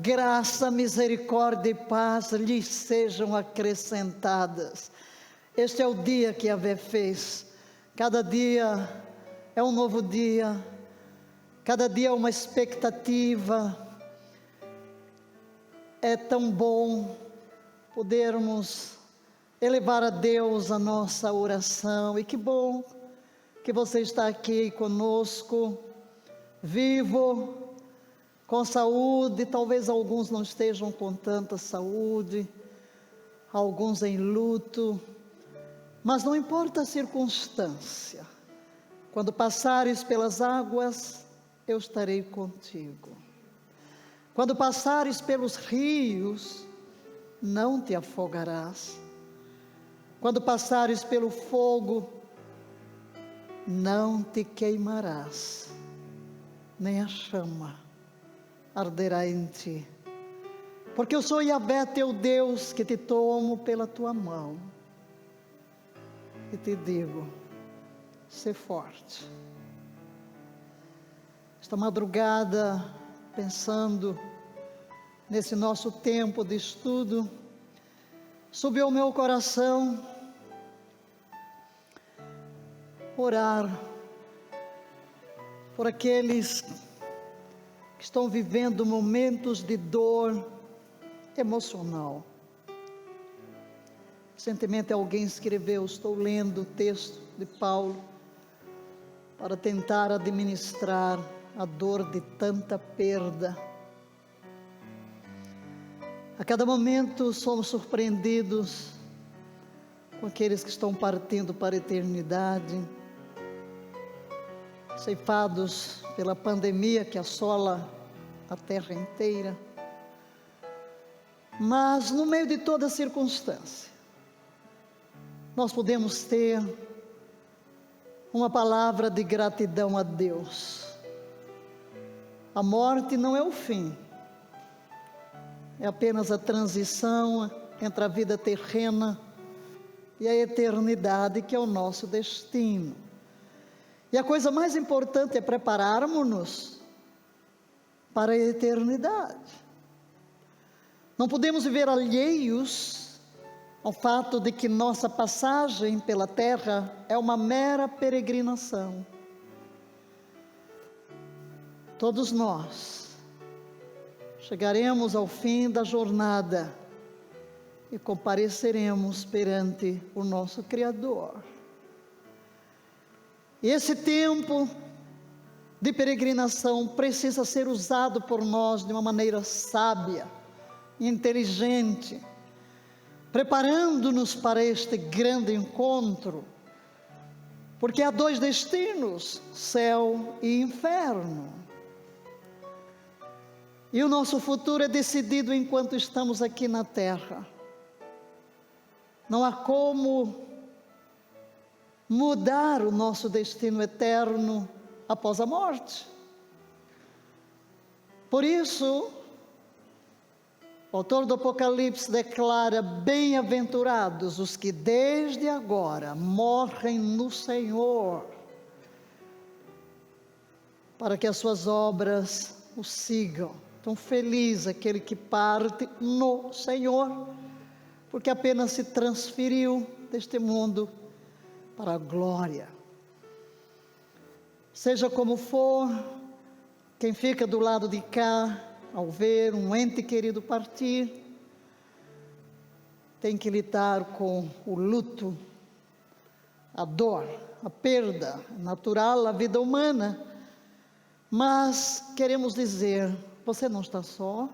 graça, misericórdia e paz lhes sejam acrescentadas. Este é o dia que Yahvé fez. Cada dia é um novo dia, cada dia é uma expectativa. É tão bom podermos elevar a Deus a nossa oração, e que bom que você está aqui conosco, vivo, com saúde. Talvez alguns não estejam com tanta saúde, alguns em luto, mas não importa a circunstância, quando passares pelas águas, eu estarei contigo. Quando passares pelos rios, não te afogarás. Quando passares pelo fogo, não te queimarás, nem a chama arderá em ti. Porque eu sou Yahvé teu Deus, que te tomo pela tua mão e te digo: sê forte. Esta madrugada, pensando nesse nosso tempo de estudo, subiu ao meu coração orar por aqueles que estão vivendo momentos de dor emocional. Recentemente alguém escreveu, estou lendo o texto de Paulo, para tentar administrar a dor de tanta perda. A cada momento somos surpreendidos com aqueles que estão partindo para a eternidade, ceifados pela pandemia que assola a terra inteira. Mas no meio de toda circunstância, nós podemos ter uma palavra de gratidão a Deus. A morte não é o fim, é apenas a transição entre a vida terrena e a eternidade, que é o nosso destino. E a coisa mais importante é prepararmos-nos para a eternidade. Não podemos viver alheios ao fato de que nossa passagem pela terra é uma mera peregrinação. Todos nós chegaremos ao fim da jornada e compareceremos perante o nosso Criador. E esse tempo de peregrinação precisa ser usado por nós de uma maneira sábia, inteligente, preparando-nos para este grande encontro, porque há dois destinos, céu e inferno. E o nosso futuro é decidido enquanto estamos aqui na terra. Não há como mudar o nosso destino eterno após a morte. Por isso, o autor do Apocalipse declara: bem-aventurados os que desde agora morrem no Senhor, para que as suas obras o sigam. Então, feliz aquele que parte no Senhor, porque apenas se transferiu deste mundo para a glória. Seja como for, quem fica do lado de cá, ao ver um ente querido partir, tem que lidar com o luto, a dor, a perda natural, a vida humana. Mas queremos dizer: você não está só,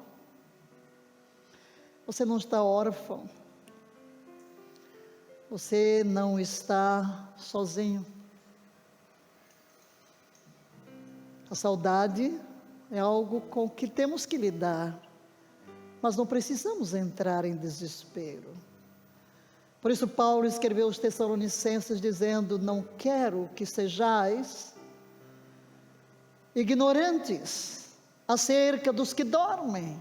você não está órfão, você não está sozinho. A saudade é algo com que temos que lidar, mas não precisamos entrar em desespero. Por isso Paulo escreveu aos Tessalonicenses dizendo: não quero que sejais ignorantes acerca dos que dormem,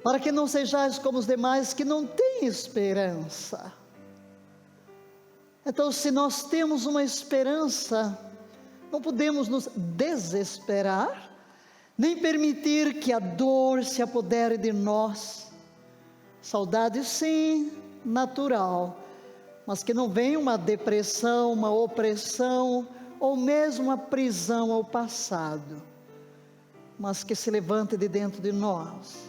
para que não sejais como os demais que não têm esperança. Então, se nós temos uma esperança, não podemos nos desesperar, nem permitir que a dor se apodere de nós. Saudade, sim, natural, mas que não venha uma depressão, uma opressão, ou mesmo uma prisão ao passado, mas que se levante de dentro de nós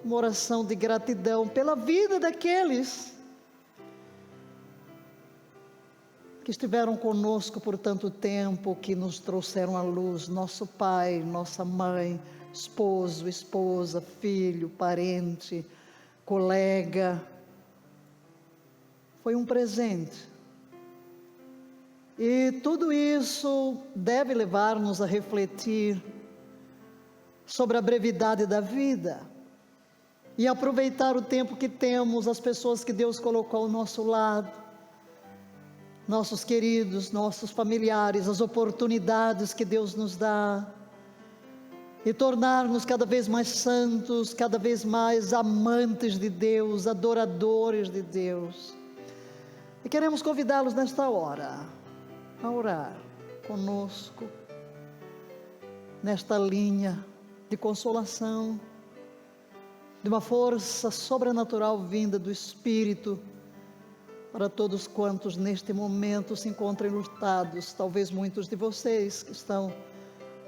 uma oração de gratidão pela vida daqueles que estiveram conosco por tanto tempo, que nos trouxeram à luz, nosso pai, nossa mãe, esposo, esposa, filho, parente, colega. Foi um presente. E tudo isso deve levar-nos a refletir sobre a brevidade da vida e aproveitar o tempo que temos, as pessoas que Deus colocou ao nosso lado, nossos queridos, nossos familiares, as oportunidades que Deus nos dá, e tornar-nos cada vez mais santos, cada vez mais amantes de Deus, adoradores de Deus. E queremos convidá-los nesta hora a orar conosco, nesta linha de consolação, de uma força sobrenatural vinda do Espírito, para todos quantos neste momento se encontrem lutados, talvez muitos de vocês que estão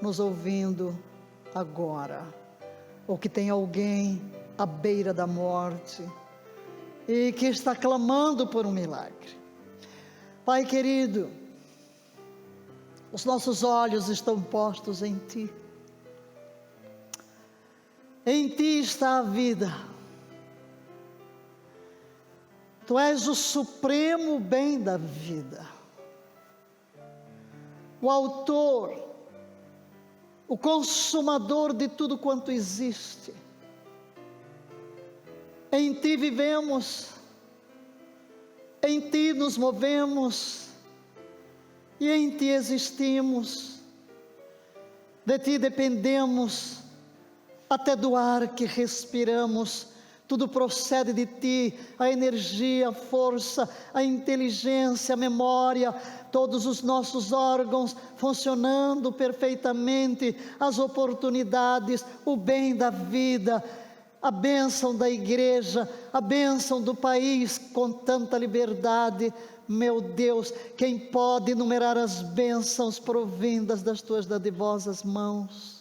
nos ouvindo agora, ou que tem alguém à beira da morte, e que está clamando por um milagre. Pai querido, os nossos olhos estão postos em Ti. Em Ti está a vida. Tu és o supremo bem da vida, o autor, o consumador de tudo quanto existe. Em Ti vivemos, em Ti nos movemos, e em Ti existimos. De Ti dependemos, até do ar que respiramos, tudo procede de Ti, a energia, a força, a inteligência, a memória, todos os nossos órgãos funcionando perfeitamente, as oportunidades, o bem da vida, a bênção da igreja, a bênção do país com tanta liberdade. Meu Deus, quem pode enumerar as bênçãos provindas das Tuas dadivosas mãos?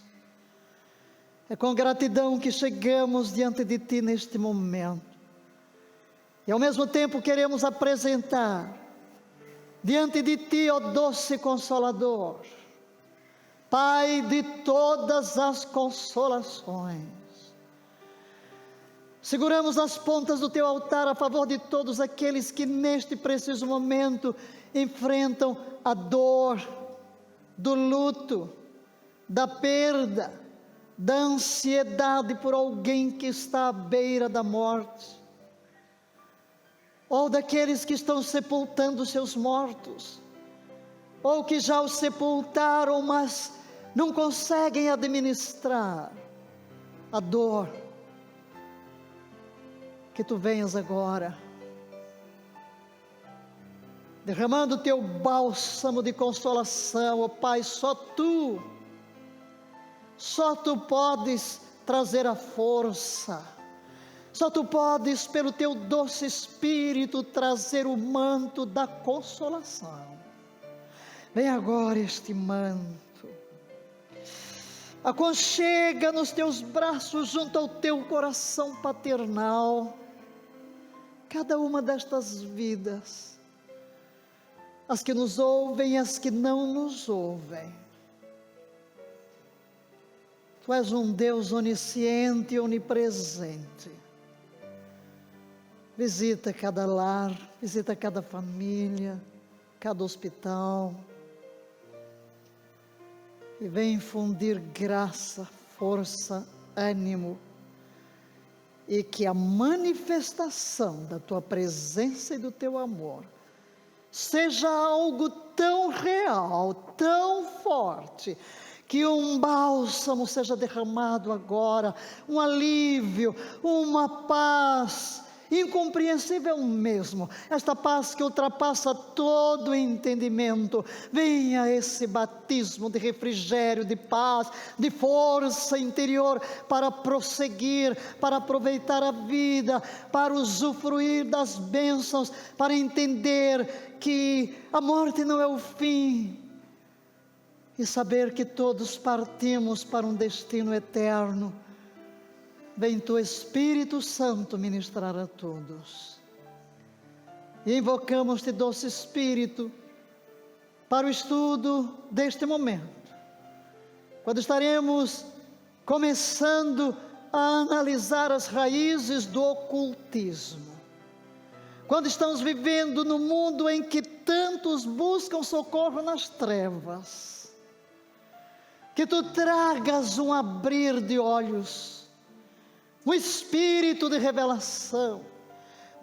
É com gratidão que chegamos diante de Ti neste momento, e ao mesmo tempo queremos apresentar diante de Ti, ó doce Consolador, Pai de todas as consolações. Seguramos as pontas do Teu altar a favor de todos aqueles que neste preciso momento enfrentam a dor do luto, da perda, da ansiedade por alguém que está à beira da morte, ou daqueles que estão sepultando seus mortos, ou que já os sepultaram, mas não conseguem administrar a dor. Que Tu venhas agora, derramando o Teu bálsamo de consolação, ó Pai. Só Tu podes trazer a força, só Tu podes, pelo Teu doce Espírito, trazer o manto da consolação. Vem agora este manto, aconchega nos Teus braços, junto ao Teu coração paternal, cada uma destas vidas, as que nos ouvem e as que não nos ouvem. Tu és um Deus onisciente e onipresente. Visita cada lar, visita cada família, cada hospital, e vem infundir graça, força, ânimo, e que a manifestação da Tua presença e do Teu amor seja algo tão real, tão forte, que um bálsamo seja derramado agora, um alívio, uma paz, incompreensível mesmo, esta paz que ultrapassa todo entendimento. Venha esse batismo de refrigério, de paz, de força interior para prosseguir, para aproveitar a vida, para usufruir das bênçãos, para entender que a morte não é o fim, e saber que todos partimos para um destino eterno. Vem tu, Espírito Santo, ministrar a todos. E invocamos-te, doce Espírito, para o estudo deste momento, quando estaremos começando a analisar as raízes do ocultismo. Quando estamos vivendo no mundo em que tantos buscam socorro nas trevas, que tu tragas um abrir de olhos, um espírito de revelação,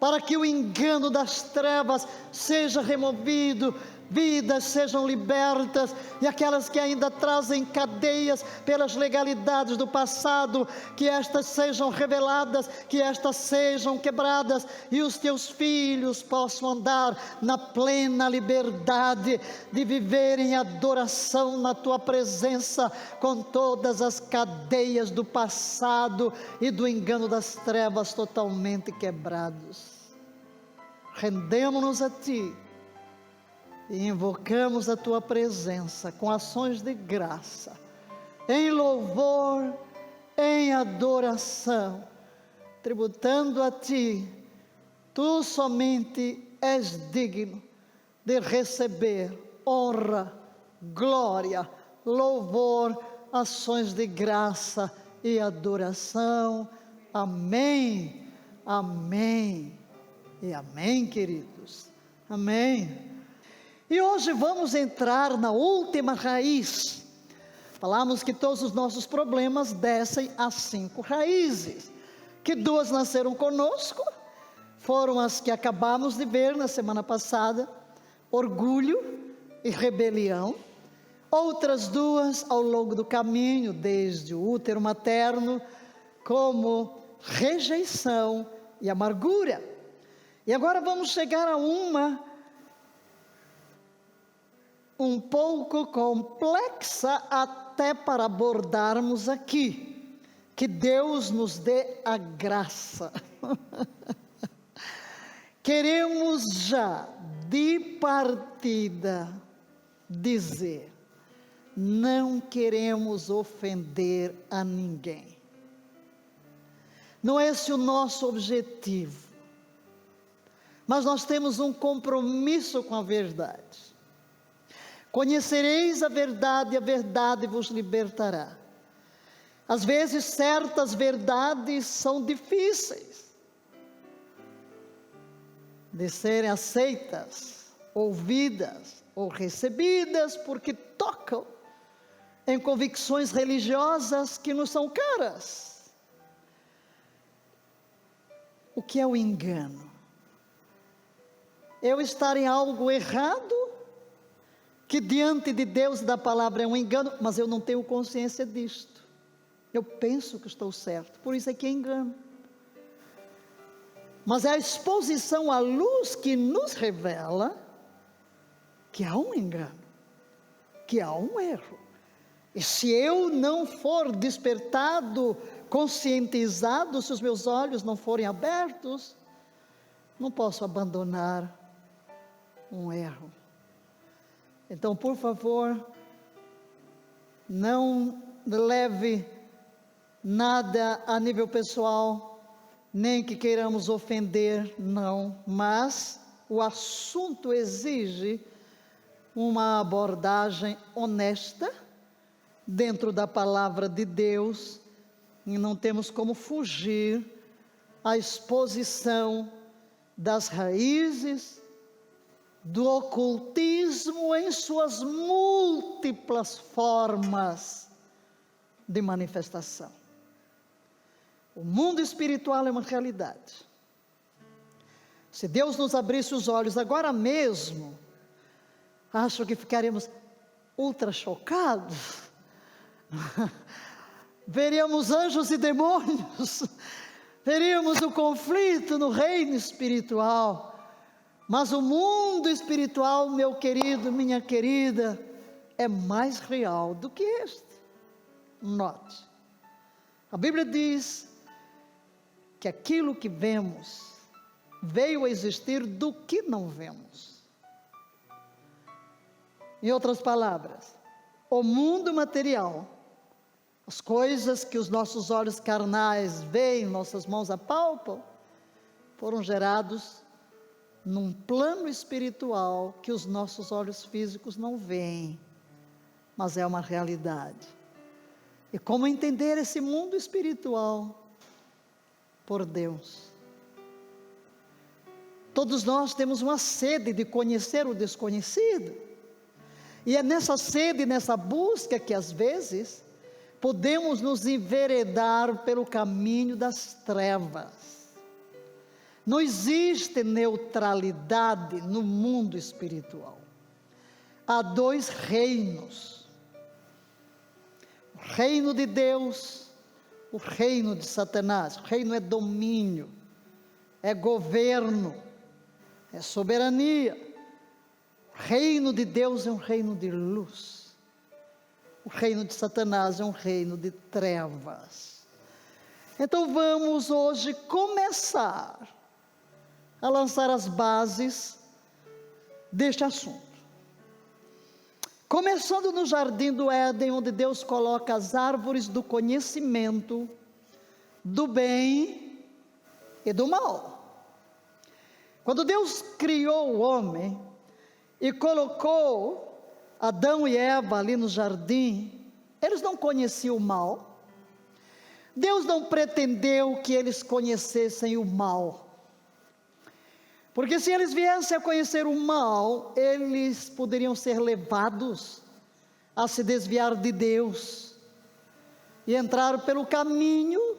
para que o engano das trevas seja removido, vidas sejam libertas, e aquelas que ainda trazem cadeias pelas legalidades do passado, que estas sejam reveladas, que estas sejam quebradas, e os teus filhos possam andar na plena liberdade de viver em adoração na tua presença, com todas as cadeias do passado e do engano das trevas totalmente quebrados. Rendemo-nos a ti e invocamos a tua presença com ações de graça, em louvor, em adoração, tributando a ti. Tu somente és digno de receber honra, glória, louvor, ações de graça e adoração. Amém, amém e amém, queridos. Amém. E hoje vamos entrar na última raiz. Falamos que todos os nossos problemas descem a 5 raízes, que 2 nasceram conosco, foram as que acabamos de ver na semana passada: orgulho e rebelião. Outras 2 ao longo do caminho, desde o útero materno, como rejeição e amargura. E agora vamos chegar a uma um pouco complexa até para abordarmos aqui. Que Deus nos dê a graça. Queremos já de partida dizer: não queremos ofender a ninguém. Não é esse o nosso objetivo. Mas nós temos um compromisso com a verdade. Conhecereis a verdade e a verdade vos libertará. Às vezes certas verdades são difíceis de serem aceitas, ouvidas ou recebidas, porque tocam em convicções religiosas que nos são caras. O que é o engano? Eu estar em algo errado, que diante de Deus e da palavra é um engano, mas eu não tenho consciência disto. Eu penso que estou certo, por isso é que é engano. Mas é a exposição à luz que nos revela que há um engano, que há um erro. E se eu não for despertado, conscientizado, se os meus olhos não forem abertos, não posso abandonar um erro. Então, por favor, não leve nada a nível pessoal, nem que queiramos ofender, não. Mas o assunto exige uma abordagem honesta, dentro da palavra de Deus, e não temos como fugir à exposição das raízes do ocultismo em suas múltiplas formas de manifestação. O mundo espiritual é uma realidade. Se Deus nos abrisse os olhos agora mesmo, acho que ficaríamos ultra chocados. Veríamos anjos e demônios, Teríamos o conflito no reino espiritual. Mas o mundo espiritual, meu querido, minha querida, é mais real do que este. Note, a Bíblia diz que aquilo que vemos veio a existir do que não vemos. Em outras palavras, o mundo material, as coisas que os nossos olhos carnais veem, nossas mãos apalpam, foram gerados num plano espiritual que os nossos olhos físicos não veem, mas é uma realidade. E como entender esse mundo espiritual? Por Deus. Todos nós temos uma sede de conhecer o desconhecido, e é nessa sede, nessa busca que às vezes podemos nos enveredar pelo caminho das trevas. Não existe neutralidade no mundo espiritual. Há dois reinos: o reino de Deus, o reino de Satanás. O reino é domínio, é governo, é soberania. O reino de Deus é um reino de luz. O reino de Satanás é um reino de trevas. Então vamos hoje começar a lançar as bases deste assunto. Começando no jardim do Éden, onde Deus coloca as árvores do conhecimento do bem e do mal. Quando Deus criou o homem e colocou Adão e Eva ali no jardim, eles não conheciam o mal. Deus não pretendeu que eles conhecessem o mal. Porque se eles viessem a conhecer o mal, eles poderiam ser levados a se desviar de Deus e entrar pelo caminho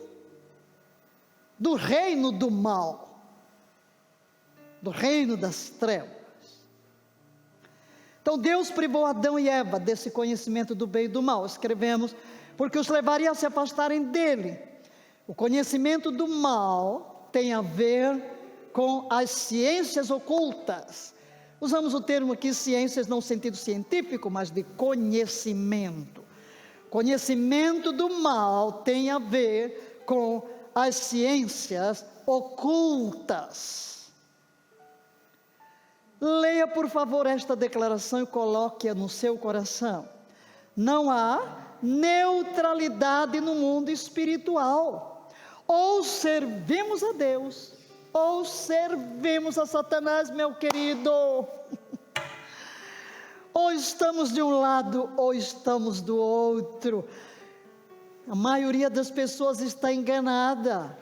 do reino do mal, do reino das trevas. Então Deus privou Adão e Eva desse conhecimento do bem e do mal. Escrevemos, porque os levaria a se afastarem dele. O conhecimento do mal tem a ver com as ciências ocultas. Usamos o termo aqui ciências não no sentido científico, mas de conhecimento. Conhecimento do mal tem a ver com as ciências ocultas. Leia por favor esta declaração e coloque-a no seu coração. Não há neutralidade no mundo espiritual. Ou servimos a Deus, ou servimos a Satanás, meu querido. Ou estamos de um lado, ou estamos do outro. A maioria das pessoas está enganada.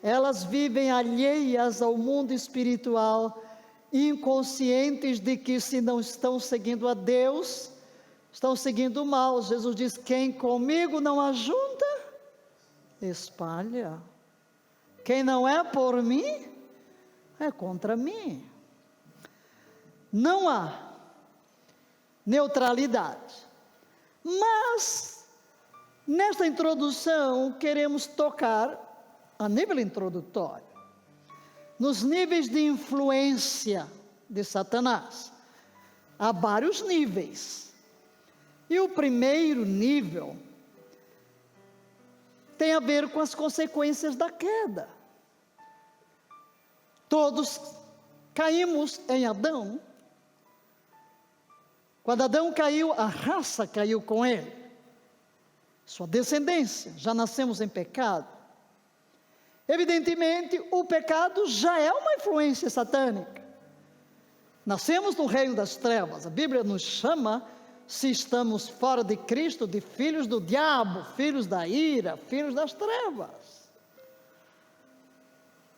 Elas vivem alheias ao mundo espiritual, inconscientes de que se não estão seguindo a Deus, estão seguindo o mal. Jesus diz: quem comigo não ajunta, espalha. Quem não é por mim, é contra mim. Não há neutralidade. Mas, nesta introdução, queremos tocar, a nível introdutório, nos níveis de influência de Satanás. Há vários níveis. E o primeiro nível tem a ver com as consequências da queda. Todos caímos em Adão. Quando Adão caiu, a raça caiu com ele. Sua descendência, já nascemos em pecado. Evidentemente, o pecado já é uma influência satânica. Nascemos no reino das trevas. A Bíblia nos chama, se estamos fora de Cristo, de filhos do diabo, filhos da ira, filhos das trevas.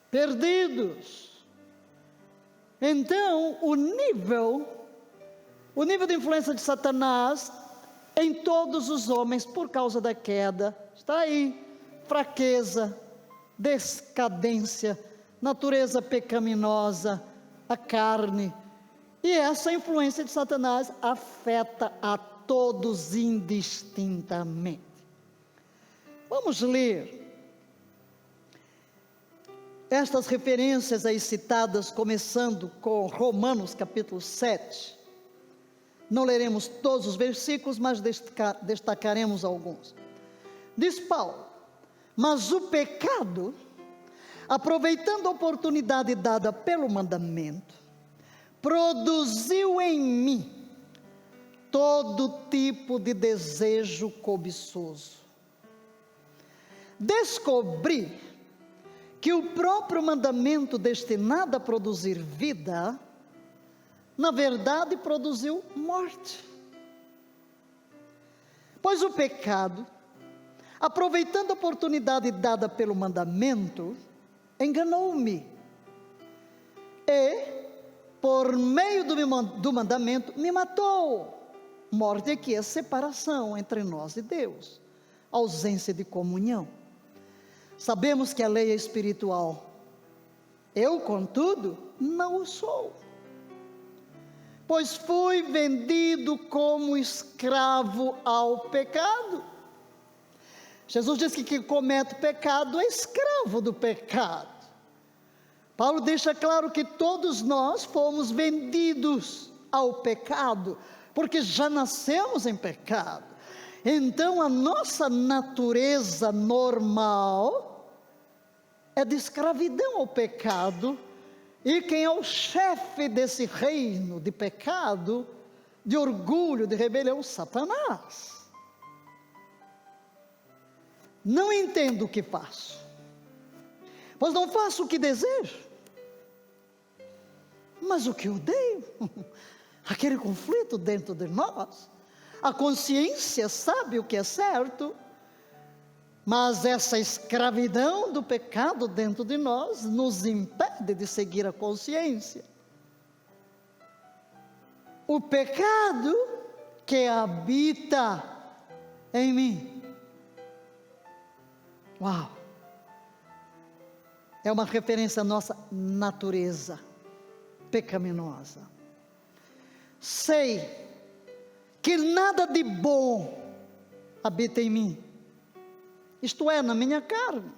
Perdidos. Então, o nível de influência de Satanás em todos os homens, por causa da queda, está aí: fraqueza, decadência, natureza pecaminosa, a carne. E essa influência de Satanás afeta a todos indistintamente. Vamos ler estas referências aí citadas, começando com Romanos capítulo 7, não leremos todos os versículos, mas destacaremos alguns. Diz Paulo: mas o pecado, aproveitando a oportunidade dada pelo mandamento, produziu em mim todo tipo de desejo cobiçoso. Descobri que o próprio mandamento destinado a produzir vida, na verdade produziu morte. Pois o pecado, aproveitando a oportunidade dada pelo mandamento, enganou-me e, por meio do mandamento, me matou. Morte aqui é separação entre nós e Deus, ausência de comunhão. Sabemos que a lei é espiritual. Eu, contudo, não o sou, pois fui vendido como escravo ao pecado. Jesus diz que quem comete pecado é escravo do pecado. Paulo deixa claro que todos nós fomos vendidos ao pecado, porque já nascemos em pecado. Então a nossa natureza normal é de escravidão ao pecado, e quem é o chefe desse reino de pecado, de orgulho, de rebelião? Satanás. Não entendo o que faço, pois não faço o que desejo, mas o que odeio. Aquele conflito dentro de nós. A consciência sabe o que é certo, mas essa escravidão do pecado dentro de nós nos impede de seguir a consciência. O pecado que habita em mim. Uau! É uma referência à nossa natureza pecaminosa. Sei que nada de bom habita em mim, isto é, na minha carne,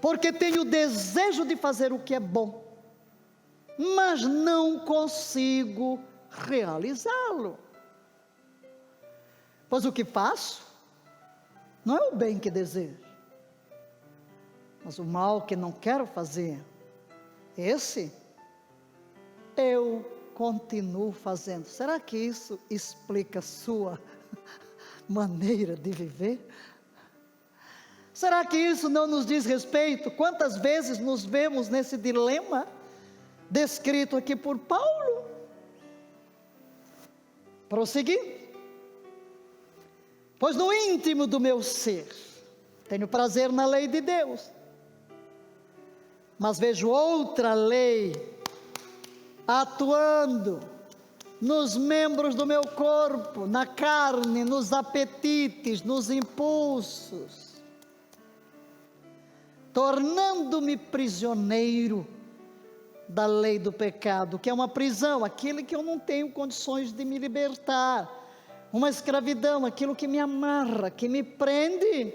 porque tenho o desejo de fazer o que é bom, mas não consigo realizá-lo. Pois o que faço não é o bem que desejo, mas o mal que não quero fazer, esse eu continuo fazendo. Será que isso explica a sua maneira de viver? Será que isso não nos diz respeito? Quantas vezes nos vemos nesse dilema descrito aqui por Paulo? Prosseguindo. Pois no íntimo do meu ser tenho prazer na lei de Deus, mas vejo outra lei atuando nos membros do meu corpo, na carne, nos apetites, nos impulsos, tornando-me prisioneiro da lei do pecado, que é uma prisão, aquilo que eu não tenho condições de me libertar, uma escravidão, aquilo que me amarra, que me prende.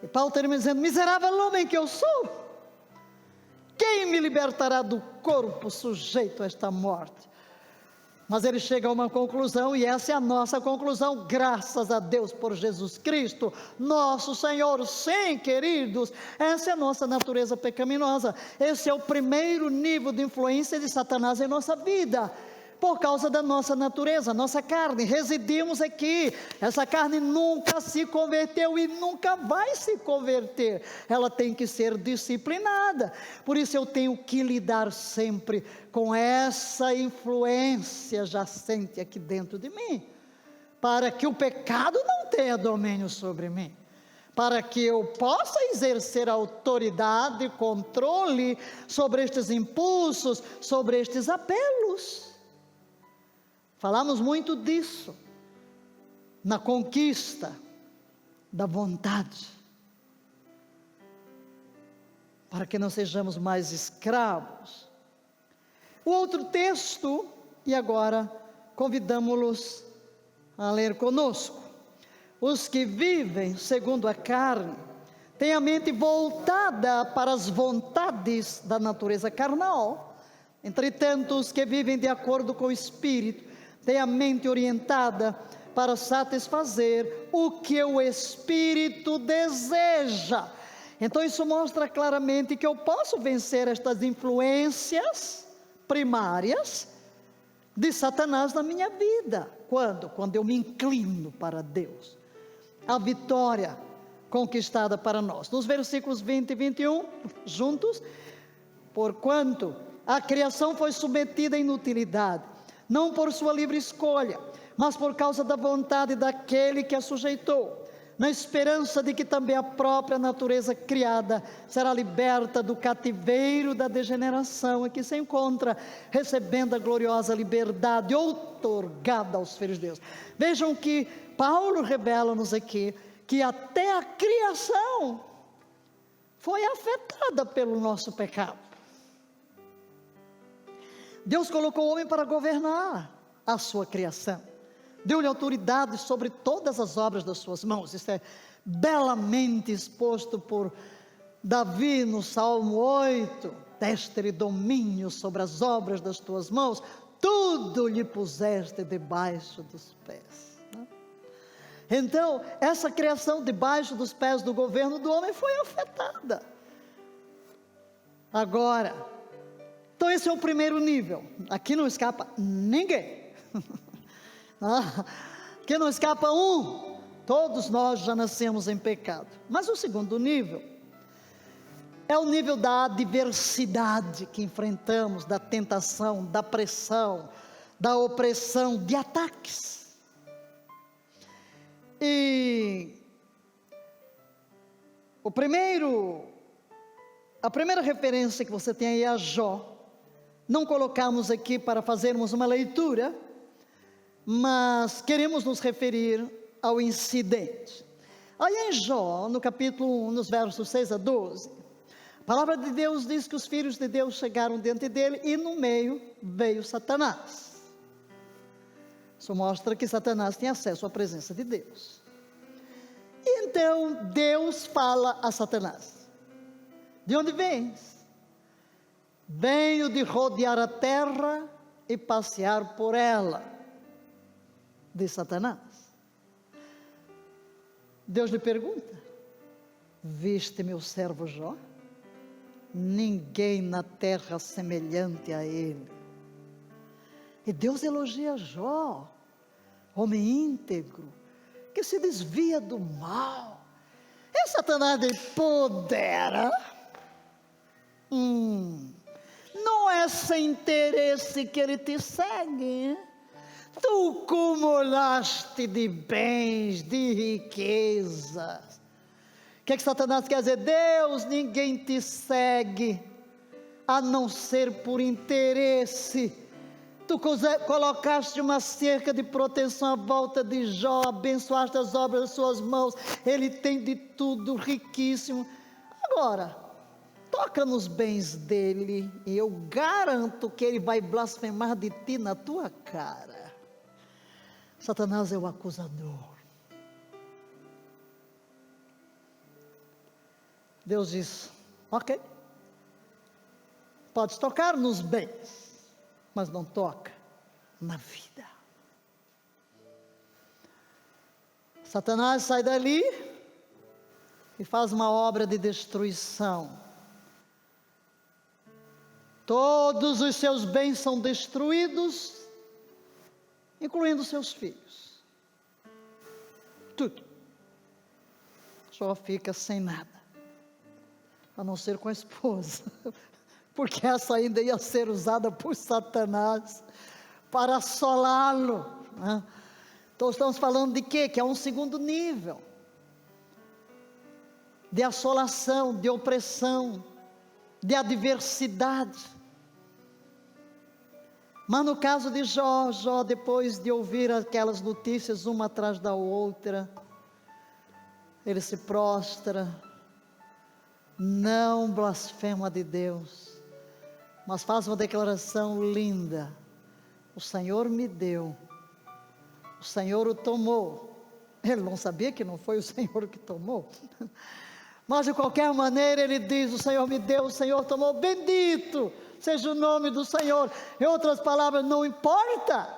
E Paulo termina dizendo: miserável homem que eu sou, quem me libertará do corpo sujeito a esta morte? Mas ele chega a uma conclusão, e essa é a nossa conclusão, graças a Deus por Jesus Cristo, nosso Senhor. Sim, queridos, essa é a nossa natureza pecaminosa. Esse é o primeiro nível de influência de Satanás em nossa vida, por causa da nossa natureza, nossa carne. Residimos aqui, essa carne nunca se converteu e nunca vai se converter, ela tem que ser disciplinada. Por isso eu tenho que lidar sempre com essa influência jacente aqui dentro de mim, para que o pecado não tenha domínio sobre mim, para que eu possa exercer autoridade, controle sobre estes impulsos, sobre estes apelos. Falamos muito disso na conquista da vontade, para que não sejamos mais escravos. O outro texto, e agora convidamos-los a ler conosco: os que vivem segundo a carne tem a mente voltada para as vontades da natureza carnal. Entretanto, os que vivem de acordo com o Espírito, têm a mente orientada para satisfazer o que o Espírito deseja. Então isso mostra claramente que eu posso vencer estas influências primárias de Satanás na minha vida. Quando? Quando eu me inclino para Deus. A vitória conquistada para nós. Nos versículos 20 e 21, juntos. Porquanto a criação foi submetida à inutilidade, não por sua livre escolha, mas por causa da vontade daquele que a sujeitou, na esperança de que também a própria natureza criada será liberta do cativeiro da degeneração em que se encontra, recebendo a gloriosa liberdade outorgada aos filhos de Deus. Vejam que Paulo revela-nos aqui, que até a criação foi afetada pelo nosso pecado. Deus colocou o homem para governar a sua criação, deu-lhe autoridade sobre todas as obras das suas mãos. Isso é belamente exposto por Davi no Salmo 8, deste-lhe domínio sobre as obras das tuas mãos, tudo lhe puseste debaixo dos pés. Então, essa criação debaixo dos pés do governo do homem foi afetada. Agora, então esse é o primeiro nível. Aqui não escapa ninguém. Aqui não escapa um. Todos nós já nascemos em pecado. Mas o segundo nível é o nível da adversidade que enfrentamos, da tentação, da pressão, da opressão, de ataques. E a primeira referência que você tem aí é a Jó. Não colocamos aqui para fazermos uma leitura, mas queremos nos referir ao incidente. Aí em Jó, no capítulo 1, nos versos 6 a 12, a palavra de Deus diz que os filhos de Deus chegaram diante dele e no meio veio Satanás. Isso mostra que Satanás tem acesso à presença de Deus. E então Deus fala a Satanás: de onde vens? Venho de rodear a terra e passear por ela, diz Satanás. Deus lhe pergunta: viste meu servo Jó? Ninguém na terra semelhante a ele. E Deus elogia Jó, homem íntegro, que se desvia do mal. E Satanás lhe pondera. Não é sem interesse que ele te segue. Tu acumulaste de bens, de riquezas. O que Satanás quer dizer? Deus, ninguém te segue, a não ser por interesse. Tu colocaste uma cerca de proteção à volta de Jó, abençoaste as obras das suas mãos, ele tem de tudo, riquíssimo. Agora, toca nos bens dele, e eu garanto que ele vai blasfemar de ti na tua cara. Satanás é o acusador. Deus diz: ok, podes tocar nos bens, mas não toca na vida. Satanás sai dali e faz uma obra de destruição. Todos os seus bens são destruídos, incluindo seus filhos. Tudo. Só fica sem nada, a não ser com a esposa, porque essa ainda ia ser usada por Satanás para assolá-lo, né? Então estamos falando de quê? Que é um segundo nível de assolação, de opressão, de adversidade. Mas no caso de Jó, depois de ouvir aquelas notícias uma atrás da outra, ele se prostra, não blasfema de Deus, mas faz uma declaração linda: o Senhor me deu, o Senhor o tomou. Ele não sabia que não foi o Senhor que tomou, Mas de qualquer maneira ele diz: o Senhor me deu, o Senhor tomou, bendito seja o nome do Senhor. Em outras palavras, não importa.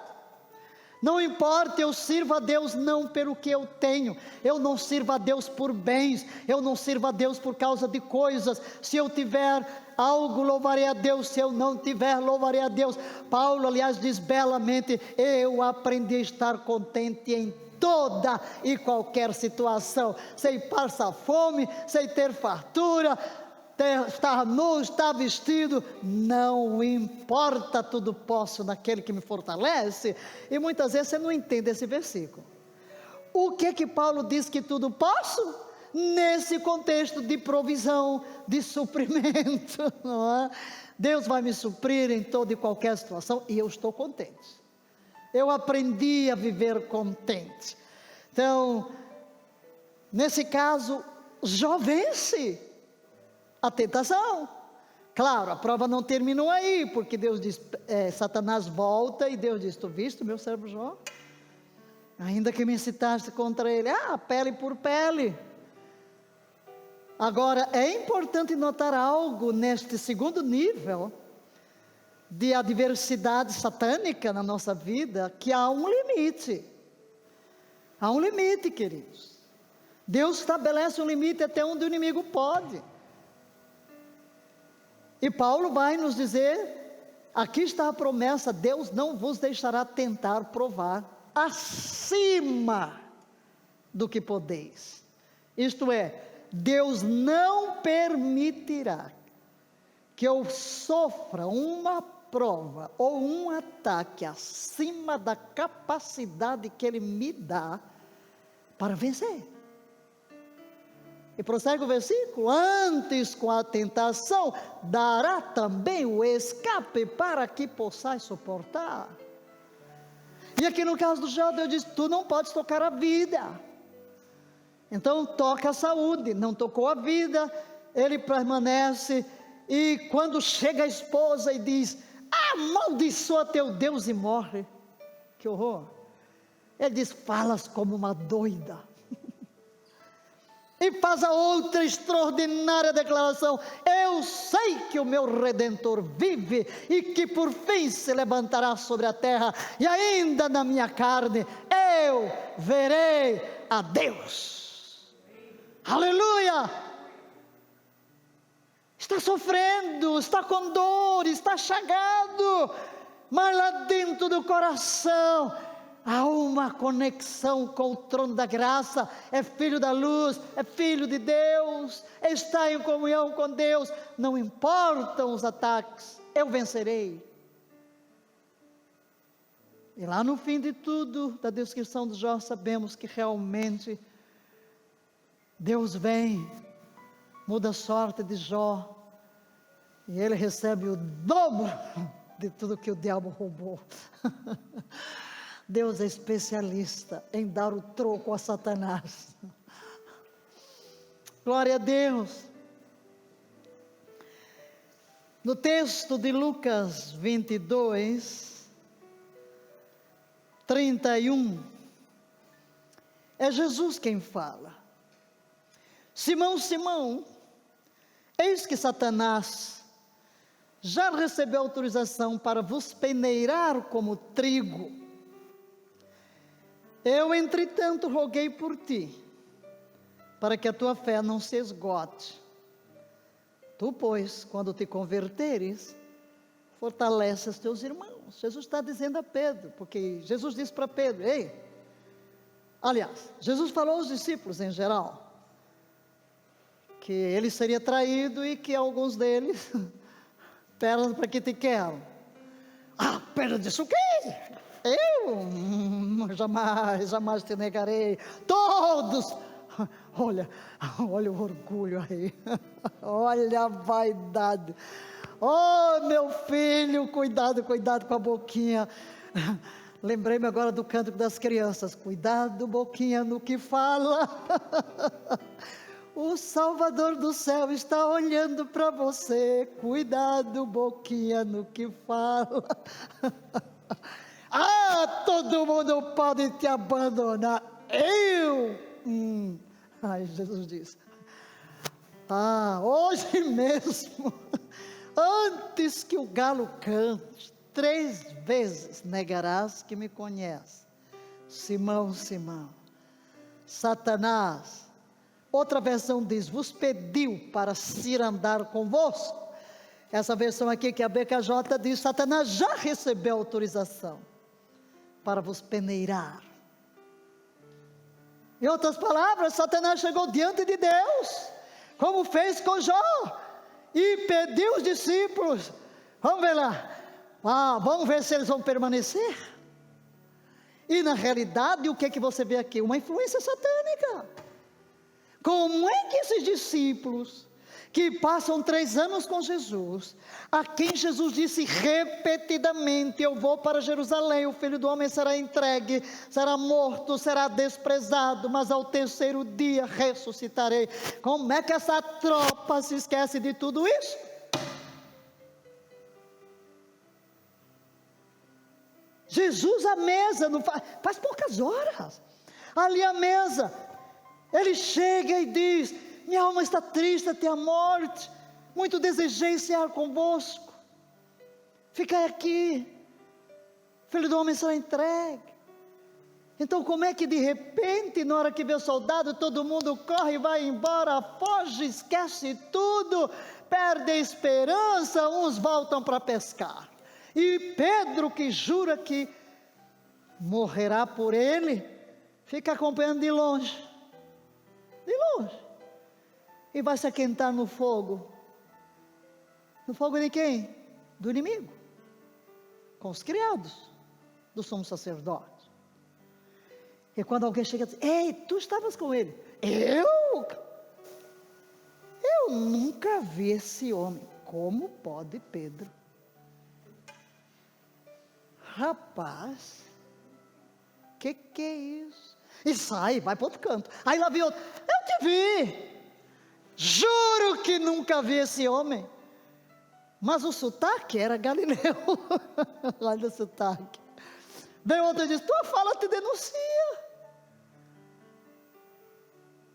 Não importa, eu sirvo a Deus não pelo que eu tenho, eu não sirvo a Deus por bens, eu não sirvo a Deus por causa de coisas. Se eu tiver algo, louvarei a Deus; se eu não tiver, louvarei a Deus. Paulo, aliás, diz belamente: eu aprendi a estar contente em toda e qualquer situação, sei passar fome, sei ter fartura, estar nu, estar vestido, não importa, tudo posso naquele que me fortalece. E muitas vezes você não entende esse versículo. O que Paulo diz que tudo posso? Nesse contexto de provisão, de suprimento, não é? Deus vai me suprir em toda e qualquer situação, e eu estou contente. Eu aprendi a viver contente. Então, nesse caso, Jó vence a tentação. Claro, a prova não terminou aí, porque Deus diz, Satanás volta e Deus diz: tu viste o meu servo Jó? Ainda que me incitaste contra ele, pele por pele. Agora, é importante notar algo neste segundo nível de adversidade satânica na nossa vida, que há um limite. Há um limite, queridos. Deus estabelece um limite até onde o inimigo pode. E Paulo vai nos dizer, aqui está a promessa: Deus não vos deixará tentar, provar acima do que podeis. Isto é, Deus não permitirá que eu sofra uma prova ou um ataque acima da capacidade que Ele me dá para vencer. E prossegue o versículo: antes com a tentação dará também o escape para que possais suportar. E aqui no caso do Jó, Deus diz: tu não podes tocar a vida, então toca a saúde. Não tocou a vida, ele permanece. E quando chega a esposa e diz: amaldiçoa teu Deus e morre. Que horror! Ele diz: falas como uma doida. E faz a outra extraordinária declaração: eu sei que o meu Redentor vive e que por fim se levantará sobre a terra, e ainda na minha carne eu verei a Deus. Aleluia! Está sofrendo, está com dor, está chagado, mas lá dentro do coração há uma conexão com o trono da graça. É filho da luz, é filho de Deus, está em comunhão com Deus. Não importam os ataques, eu vencerei. E lá no fim de tudo, da descrição de Jó, sabemos que realmente Deus vem, muda a sorte de Jó, e ele recebe o dobro de tudo que o diabo roubou. Deus é especialista em dar o troco a Satanás. Glória a Deus. No texto de Lucas 22, 31, é Jesus quem fala: Simão, Simão, eis que Satanás já recebeu autorização para vos peneirar como trigo. Eu, entretanto, roguei por ti, para que a tua fé não se esgote. Tu, pois, quando te converteres, fortalece os teus irmãos. Jesus está dizendo a Pedro, porque Jesus disse para Pedro: aliás, Jesus falou aos discípulos em geral, que ele seria traído e que alguns deles, Pedro, para que te quero? Pedro disse: o quê? Eu jamais te negarei. Todos, olha o orgulho aí, olha a vaidade. Oh, meu filho, cuidado com a boquinha. Lembrei-me agora do cântico das crianças: cuidado, boquinha, no que fala. O Salvador do céu está olhando para você. Cuidado, boquinha, no que fala. Todo mundo pode te abandonar. Jesus diz: Hoje mesmo, antes que o galo cante, 3 vezes negarás que me conhece. Simão, Simão, Satanás, outra versão diz, vos pediu para cirandar convosco. Essa versão aqui que a BKJ diz, Satanás já recebeu autorização para vos peneirar. Em outras palavras, Satanás chegou diante de Deus, como fez com Jó, e pediu os discípulos, vamos ver lá, vamos ver se eles vão permanecer. E na realidade, o que é que você vê aqui? Uma influência satânica. Como é que esses discípulos, que passam 3 anos com Jesus, a quem Jesus disse repetidamente, eu vou para Jerusalém, o Filho do Homem será entregue, será morto, será desprezado, mas ao 3º dia ressuscitarei. Como é que essa tropa se esquece de tudo isso? Jesus à mesa, faz poucas horas, ali à mesa, ele chega e diz, minha alma está triste até a morte, muito desejei cear convosco, ficai aqui, Filho do Homem será entregue. Então como é que de repente, na hora que vê o soldado, todo mundo corre, vai embora, foge, esquece tudo, perde a esperança, uns voltam para pescar, e Pedro, que jura que morrerá por ele, fica acompanhando de longe, e vai se aquentar no fogo de quem? Do inimigo, com os criados do sumo sacerdote. E quando alguém chega e diz, ei, tu estavas com ele? Eu nunca vi esse homem. Como pode, Pedro? Rapaz, que é isso? E sai, vai para outro canto. Aí lá vi outro, eu te vi, juro que nunca vi esse homem. Mas o sotaque era galileu, lá do sotaque. Vem outro e diz, tua fala te denuncia.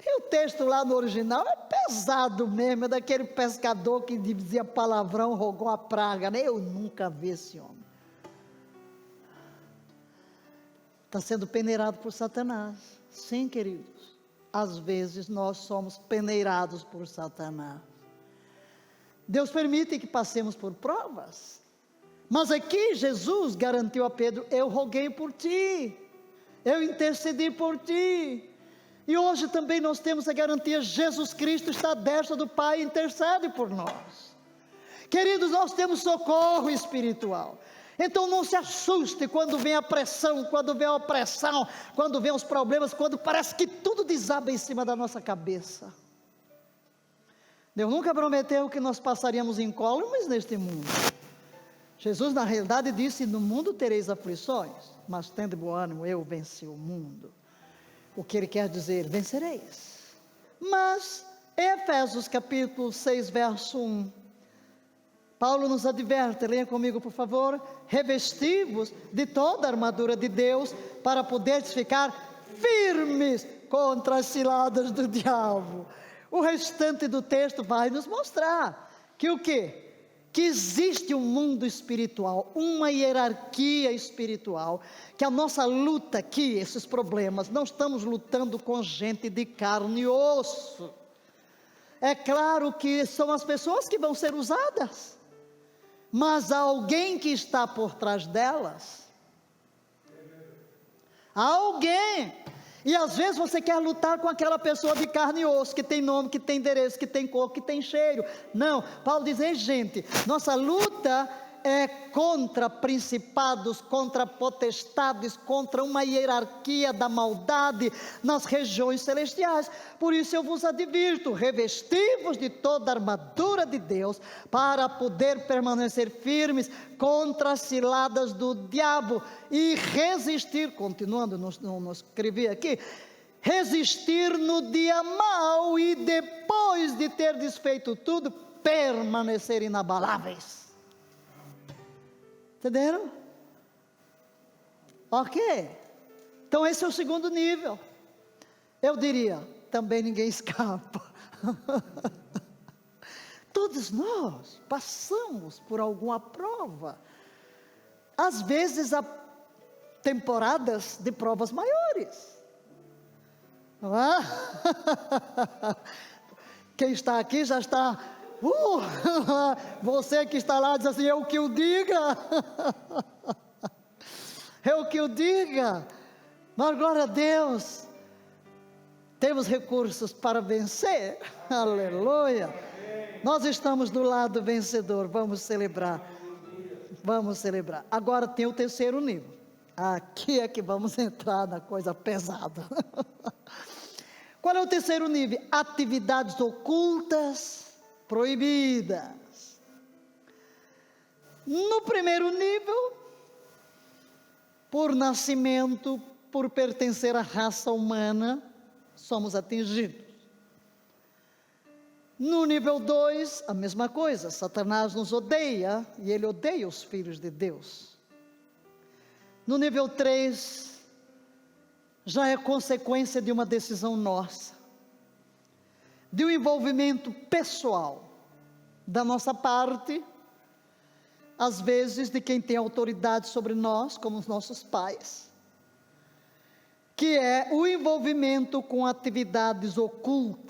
E o texto lá no original é pesado mesmo, é daquele pescador que dizia palavrão, rogou a praga, né? Eu nunca vi esse homem. Está sendo peneirado por Satanás. Sim, queridos, às vezes nós somos peneirados por Satanás. Deus permite que passemos por provas, mas aqui Jesus garantiu a Pedro, eu roguei por ti, eu intercedi por ti, e hoje também nós temos a garantia, Jesus Cristo está à destra do Pai e intercede por nós. Queridos, nós temos socorro espiritual. Então não se assuste quando vem a pressão, quando vem a opressão, quando vem os problemas, quando parece que tudo desaba em cima da nossa cabeça. Deus nunca prometeu que nós passaríamos incólumes neste mundo. Jesus na realidade disse, no mundo tereis aflições, mas tende bom ânimo, eu venci o mundo. O que ele quer dizer? Vencereis. Mas em Efésios capítulo 6 verso 1, Paulo nos adverte, leia comigo por favor, revesti-vos de toda a armadura de Deus, para poderes ficar firmes contra as ciladas do diabo. O restante do texto vai nos mostrar que o quê? Que existe um mundo espiritual, uma hierarquia espiritual, que a nossa luta aqui, esses problemas, não estamos lutando com gente de carne e osso. É claro que são as pessoas que vão ser usadas, mas há alguém que está por trás delas. Há alguém. E às vezes você quer lutar com aquela pessoa de carne e osso, que tem nome, que tem endereço, que tem cor, que tem cheiro. Não, Paulo diz, ei gente, nossa luta é contra principados, contra potestades, contra uma hierarquia da maldade nas regiões celestiais. Por isso eu vos advirto, revesti-vos de toda a armadura de Deus, para poder permanecer firmes contra as ciladas do diabo, e resistir, continuando, não escrevi aqui, resistir no dia mau, e depois de ter desfeito tudo, permanecer inabaláveis. Entenderam? Ok. Então esse é o segundo nível. Eu diria, também ninguém escapa. Todos nós passamos por alguma prova. Às vezes há temporadas de provas maiores. Não é? Quem está aqui já está... você que está lá diz assim, eu que o diga. Eu que o diga. Mas glória a Deus, temos recursos para vencer. Aleluia. Nós estamos do lado vencedor. Vamos celebrar. Vamos celebrar. Agora tem o terceiro nível. Aqui é que vamos entrar na coisa pesada. Qual é o terceiro nível? Atividades ocultas, proibidas. No primeiro nível, por nascimento, por pertencer à raça humana, somos atingidos. No nível 2, a mesma coisa, Satanás nos odeia, e ele odeia os filhos de Deus. No nível 3, já é consequência de uma decisão nossa, de um envolvimento pessoal, da nossa parte, às vezes de quem tem autoridade sobre nós, como os nossos pais, que é o envolvimento com atividades ocultas.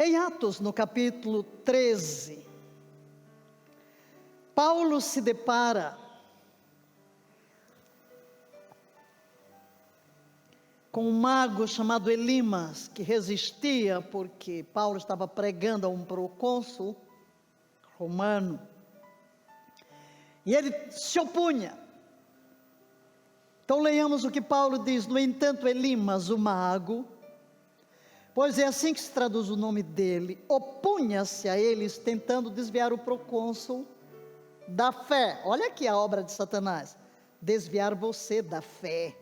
Em Atos, no capítulo 13, Paulo se depara com um mago chamado Elimas, que resistia porque Paulo estava pregando a um procônsul romano, e ele se opunha. Então leiamos o que Paulo diz: no entanto Elimas, o mago, pois é assim que se traduz o nome dele, opunha-se a eles, tentando desviar o procônsul da fé. Olha aqui a obra de Satanás, desviar você da fé.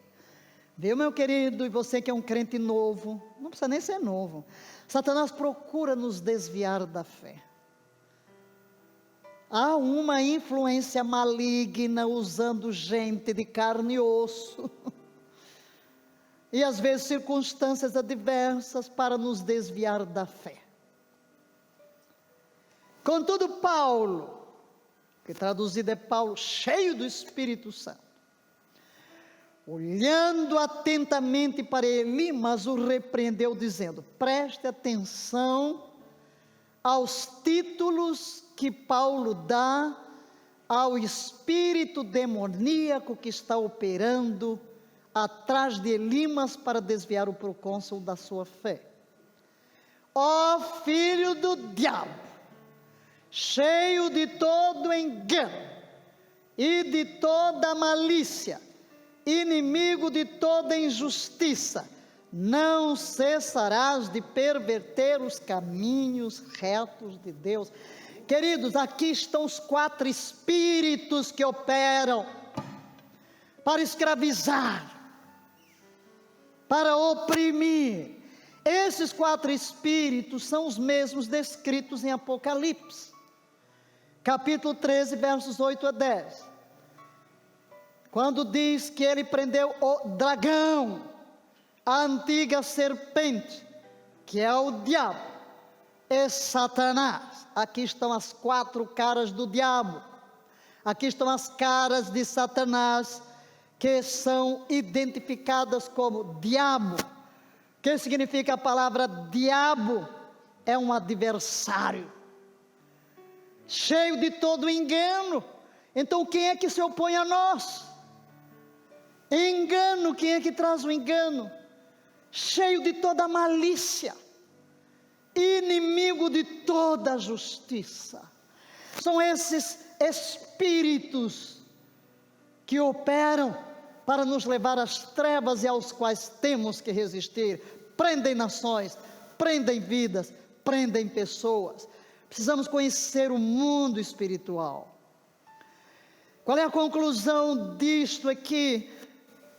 Viu, meu querido, e você que é um crente novo, não precisa nem ser novo, Satanás procura nos desviar da fé. Há uma influência maligna usando gente de carne e osso, e às vezes circunstâncias adversas para nos desviar da fé. Contudo, Paulo, que traduzido é Paulo, cheio do Espírito Santo, olhando atentamente para Elimas, o repreendeu dizendo: preste atenção aos títulos que Paulo dá ao espírito demoníaco que está operando atrás de Elimas para desviar o procônsul da sua fé. Ó filho do diabo, cheio de todo engano e de toda malícia, inimigo de toda injustiça, não cessarás de perverter os caminhos retos de Deus. Queridos, aqui estão os 4 espíritos que operam para escravizar, para oprimir. Esses 4 espíritos são os mesmos descritos em Apocalipse, capítulo 13, versos 8 a 10. Quando diz que ele prendeu o dragão, a antiga serpente, que é o diabo, é Satanás. Aqui estão as 4 caras do diabo. Aqui estão as caras de Satanás, que são identificadas como diabo. O que significa a palavra diabo? É um adversário, cheio de todo engano. Então quem é que se opõe a nós? Engano, quem é que traz o engano? Cheio de toda malícia, inimigo de toda justiça. São esses espíritos que operam para nos levar às trevas e aos quais temos que resistir. Prendem nações, prendem vidas, prendem pessoas. Precisamos conhecer o mundo espiritual. Qual é a conclusão disto aqui?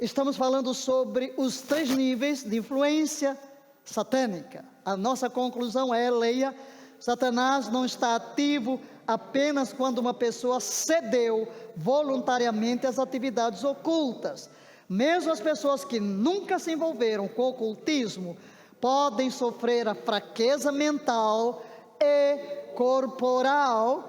Estamos falando sobre os 3 níveis de influência satânica. A nossa conclusão é, leia, Satanás não está ativo apenas quando uma pessoa cedeu voluntariamente às atividades ocultas. Mesmo as pessoas que nunca se envolveram com o ocultismo podem sofrer a fraqueza mental e corporal,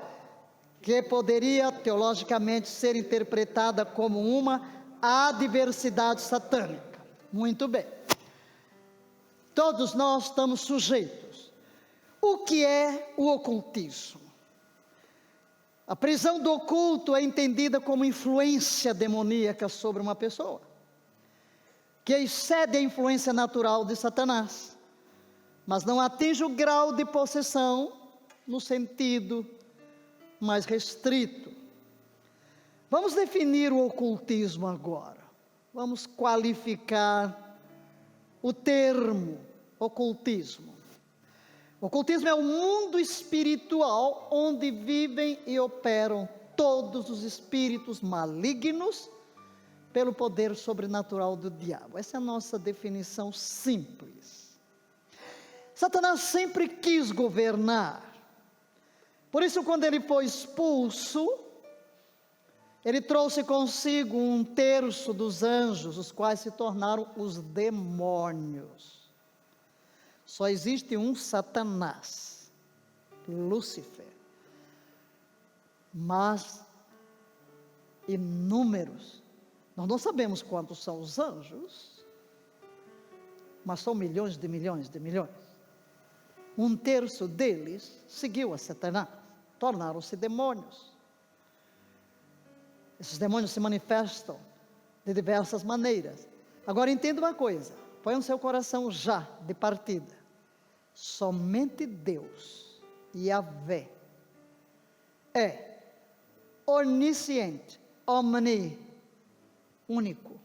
que poderia teologicamente ser interpretada como uma adversidade satânica. Muito bem. Todos nós estamos sujeitos. O que é o ocultismo? A prisão do oculto é entendida como influência demoníaca sobre uma pessoa, que excede a influência natural de Satanás, mas não atinge o grau de possessão no sentido mais restrito. Vamos definir o ocultismo agora. Vamos qualificar o termo ocultismo. O ocultismo é o mundo espiritual onde vivem e operam todos os espíritos malignos pelo poder sobrenatural do diabo. Essa é a nossa definição simples. Satanás sempre quis governar. Por isso, quando ele foi expulso, ele trouxe consigo 1/3 dos anjos, os quais se tornaram os demônios. Só existe um Satanás, Lúcifer, mas inúmeros. Nós não sabemos quantos são os anjos, mas são milhões de milhões de milhões. 1/3 deles seguiu a Satanás, tornaram-se demônios. Esses demônios se manifestam de diversas maneiras. Agora entenda uma coisa, põe no seu coração já de partida. Somente Deus, Yahvé, é onisciente, único,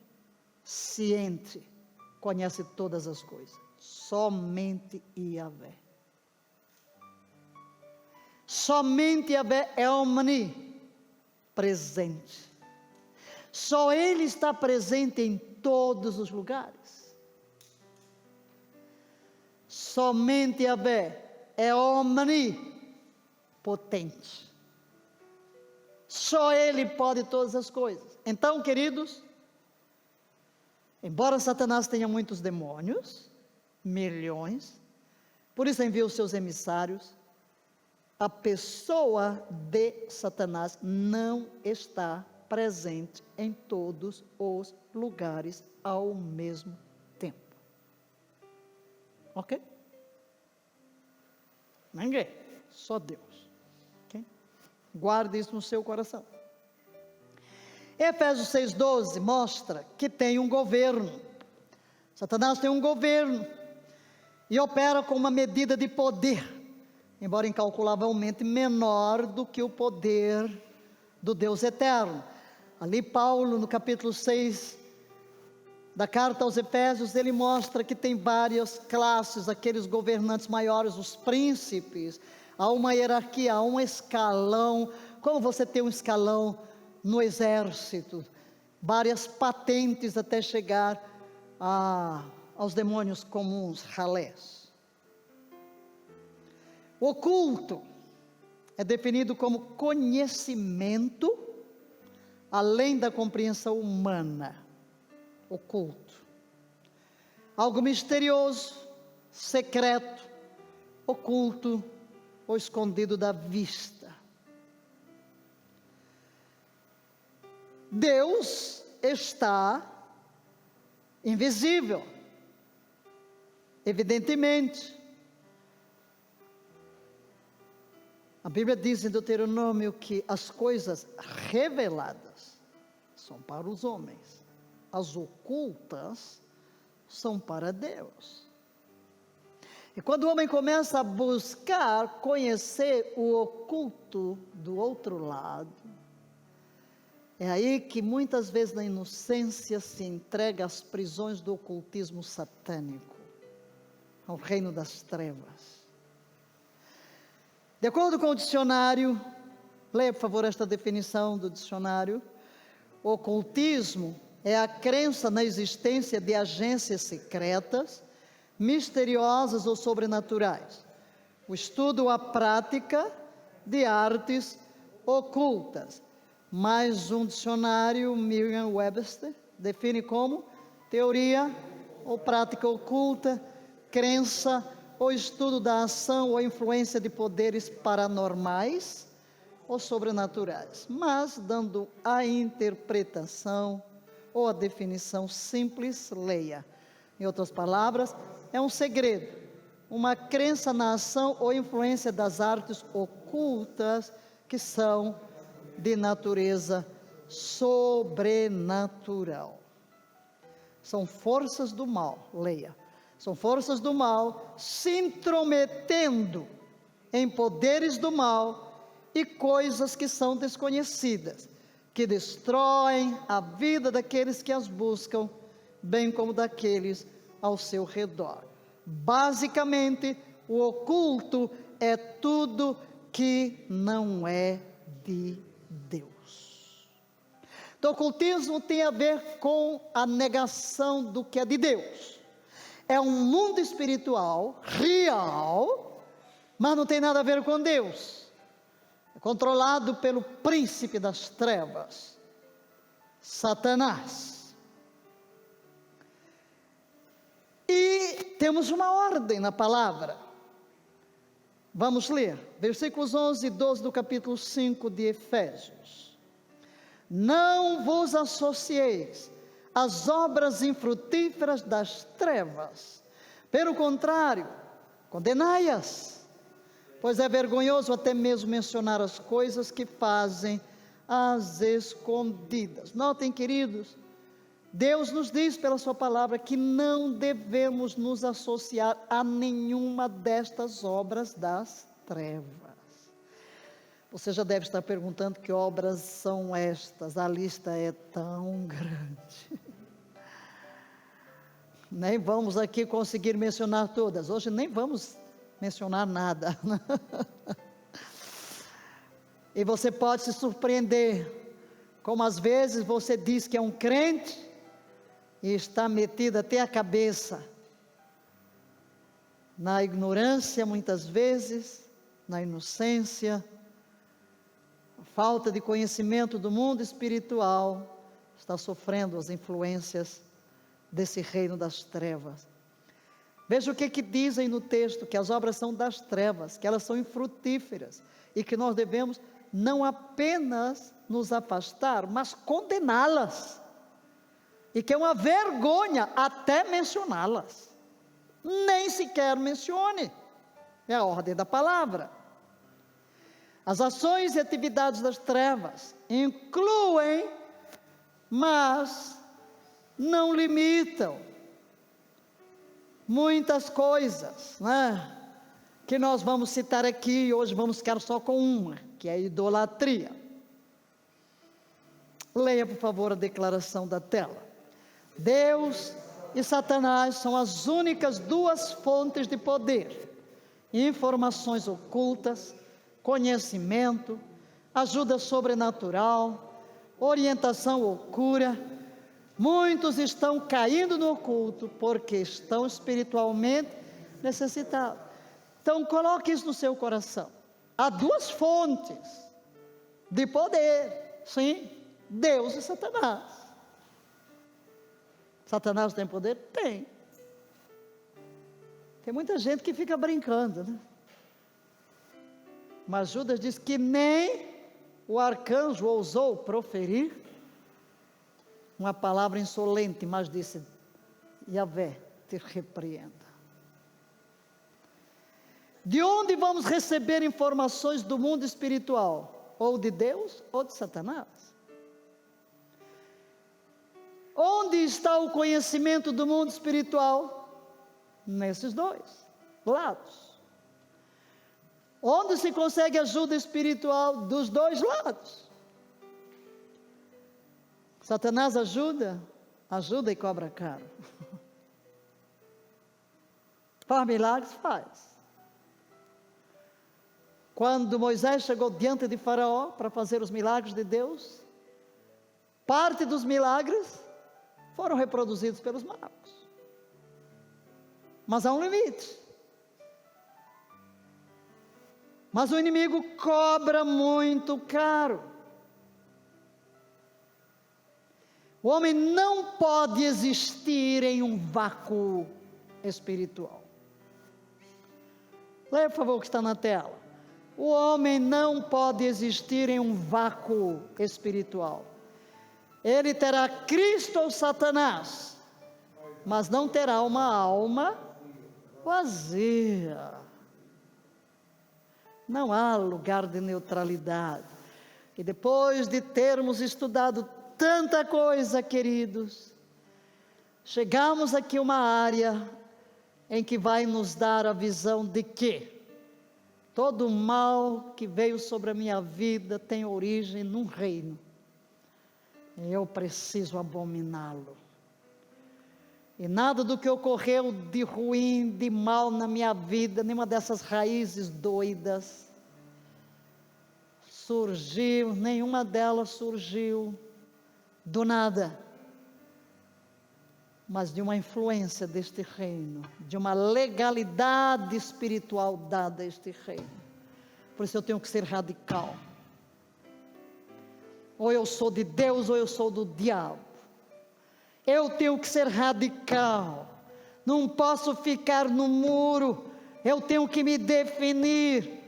ciente, conhece todas as coisas. Somente Yahvé. Somente Yahvé é onipresente. Só Ele está presente em todos os lugares. Somente Yahvé é onipotente. Só Ele pode todas as coisas. Então, queridos, embora Satanás tenha muitos demônios, milhões, por isso envia os seus emissários, a pessoa de Satanás não está presente em todos os lugares ao mesmo tempo. Ok? Ninguém, só Deus. Okay? Guarde isso no seu coração. Efésios 6,12 mostra que tem um governo. Satanás tem um governo e opera com uma medida de poder, embora incalculavelmente menor do que o poder do Deus eterno. Ali Paulo, no capítulo 6 da carta aos Efésios, ele mostra que tem várias classes, aqueles governantes maiores, os príncipes, há uma hierarquia, há um escalão, como você tem um escalão no exército, várias patentes até chegar aos demônios comuns, ralés. O oculto é definido como conhecimento além da compreensão humana. Oculto, algo misterioso, secreto, oculto ou escondido da vista. Deus está invisível, evidentemente. A Bíblia diz em Deuteronômio que as coisas reveladas são para os homens, as ocultas são para Deus. E quando o homem começa a buscar conhecer o oculto do outro lado, é aí que muitas vezes na inocência se entrega às prisões do ocultismo satânico, ao reino das trevas. De acordo com o dicionário, leia por favor esta definição do dicionário: o ocultismo é a crença na existência de agências secretas, misteriosas ou sobrenaturais, o estudo ou a prática de artes ocultas. Mais um dicionário, Merriam-Webster, define como teoria ou prática oculta, crença ou estudo da ação ou influência de poderes paranormais ou sobrenaturais, mas dando a interpretação ou a definição simples, leia. Em outras palavras, é um segredo, uma crença na ação ou influência das artes ocultas que são de natureza sobrenatural. São forças do mal, leia. São forças do mal se intrometendo em poderes do mal e coisas que são desconhecidas, que destroem a vida daqueles que as buscam, bem como daqueles ao seu redor. Basicamente, o oculto é tudo que não é de Deus. Então, o ocultismo tem a ver com a negação do que é de Deus. É um mundo espiritual, real, mas não tem nada a ver com Deus. É controlado pelo príncipe das trevas, Satanás. E temos uma ordem na palavra. Vamos ler, versículos 11 e 12 do capítulo 5 de Efésios. Não vos associeis às obras infrutíferas das trevas, pelo contrário, condenai-as, pois é vergonhoso até mesmo mencionar as coisas que fazem às escondidas. Notem, queridos, Deus nos diz pela sua palavra que não devemos nos associar a nenhuma destas obras das trevas. Você já deve estar perguntando que obras são estas, a lista é tão grande. Nem vamos aqui conseguir mencionar todas, hoje nem vamos mencionar nada. E você pode se surpreender, como às vezes você diz que é um crente, e está metido até a cabeça na ignorância, muitas vezes, na inocência, a falta de conhecimento do mundo espiritual, está sofrendo as influências desse reino das trevas. Veja o que dizem no texto, que as obras são das trevas, que elas são infrutíferas, e que nós devemos não apenas nos afastar, mas condená-las, e que é uma vergonha até mencioná-las. Nem sequer mencione, é a ordem da palavra. As ações e atividades das trevas incluem, mas não limitam, muitas coisas, né, que nós vamos citar aqui. Hoje vamos ficar só com uma, que é a idolatria. Leia, por favor, a declaração da tela. Deus e Satanás são as únicas duas fontes de poder, informações ocultas, conhecimento, ajuda sobrenatural, orientação ou cura. Muitos estão caindo no oculto porque estão espiritualmente necessitados. Então coloque isso no seu coração. Há duas fontes de poder, sim, Deus e Satanás. Satanás tem poder? Tem. Tem muita gente que fica brincando, né? Mas Judas diz que nem o arcanjo ousou proferir uma palavra insolente, mas disse: Yahvé te repreenda. De onde vamos receber informações do mundo espiritual? Ou de Deus ou de Satanás? Onde está o conhecimento do mundo espiritual? Nesses dois lados. Onde se consegue ajuda espiritual? Dos dois lados. Satanás ajuda e cobra caro. Faz milagres? Faz. Quando Moisés chegou diante de Faraó para fazer os milagres de Deus, parte dos milagres foram reproduzidos pelos magos. Mas há um limite. Mas o inimigo cobra muito caro. O homem não pode existir em um vácuo espiritual. Leia, por favor, o que está na tela. O homem não pode existir em um vácuo espiritual. Ele terá Cristo ou Satanás, mas não terá uma alma vazia. Não há lugar de neutralidade. E depois de termos estudado tanta coisa, queridos, chegamos aqui a uma área em que vai nos dar a visão de que todo o mal que veio sobre a minha vida tem origem num reino. E eu preciso abominá-lo. E nada do que ocorreu de ruim, de mal na minha vida, nenhuma dessas raízes doidas surgiu, nenhuma delas surgiu do nada, mas de uma influência deste reino, de uma legalidade espiritual dada a este reino. Por isso eu tenho que ser radical. Ou eu sou de Deus ou eu sou do diabo. Eu tenho que ser radical. Não posso ficar no muro. Eu tenho que me definir.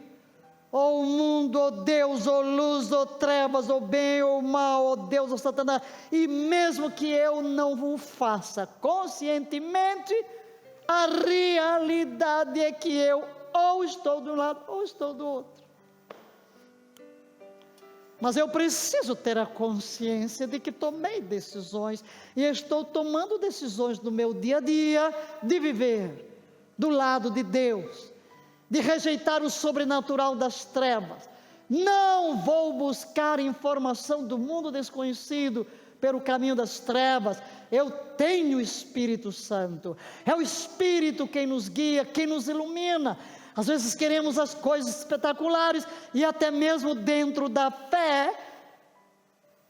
Ou o mundo, ou Deus, ou luz, ou trevas, ou bem, ou mal, ou Deus, ou Satanás. E mesmo que eu não o faça conscientemente, a realidade é que eu ou estou de um lado ou estou do outro. Mas eu preciso ter a consciência de que tomei decisões e estou tomando decisões no meu dia a dia de viver do lado de Deus, de rejeitar o sobrenatural das trevas. Não vou buscar informação do mundo desconhecido pelo caminho das trevas. Eu tenho o Espírito Santo, é o Espírito quem nos guia, quem nos ilumina. Às vezes queremos as coisas espetaculares e até mesmo dentro da fé,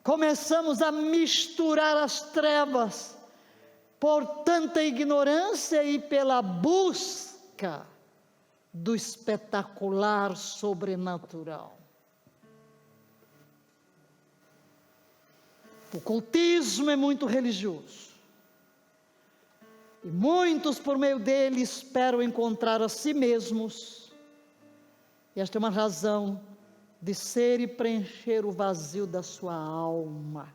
começamos a misturar as trevas por tanta ignorância e pela busca do espetacular sobrenatural. O cultismo é muito religioso. E muitos por meio dele esperam encontrar a si mesmos. E esta é uma razão de ser e preencher o vazio da sua alma.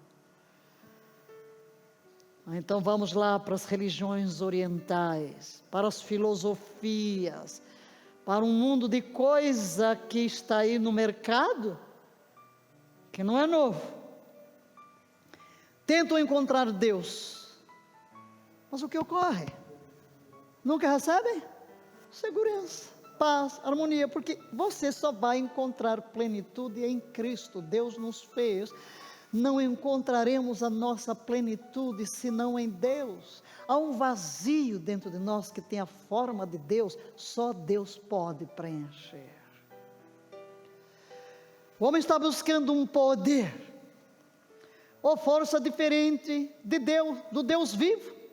Então vamos lá para as religiões orientais, para as filosofias, para um mundo de coisa que está aí no mercado, que não é novo. Tentam encontrar Deus. Mas o que ocorre? Nunca recebem? Segurança, paz, harmonia, porque você só vai encontrar plenitude em Cristo. Deus nos fez, não encontraremos a nossa plenitude senão em Deus. Há um vazio dentro de nós que tem a forma de Deus, só Deus pode preencher. O homem está buscando um poder, ou força diferente de Deus, do Deus vivo,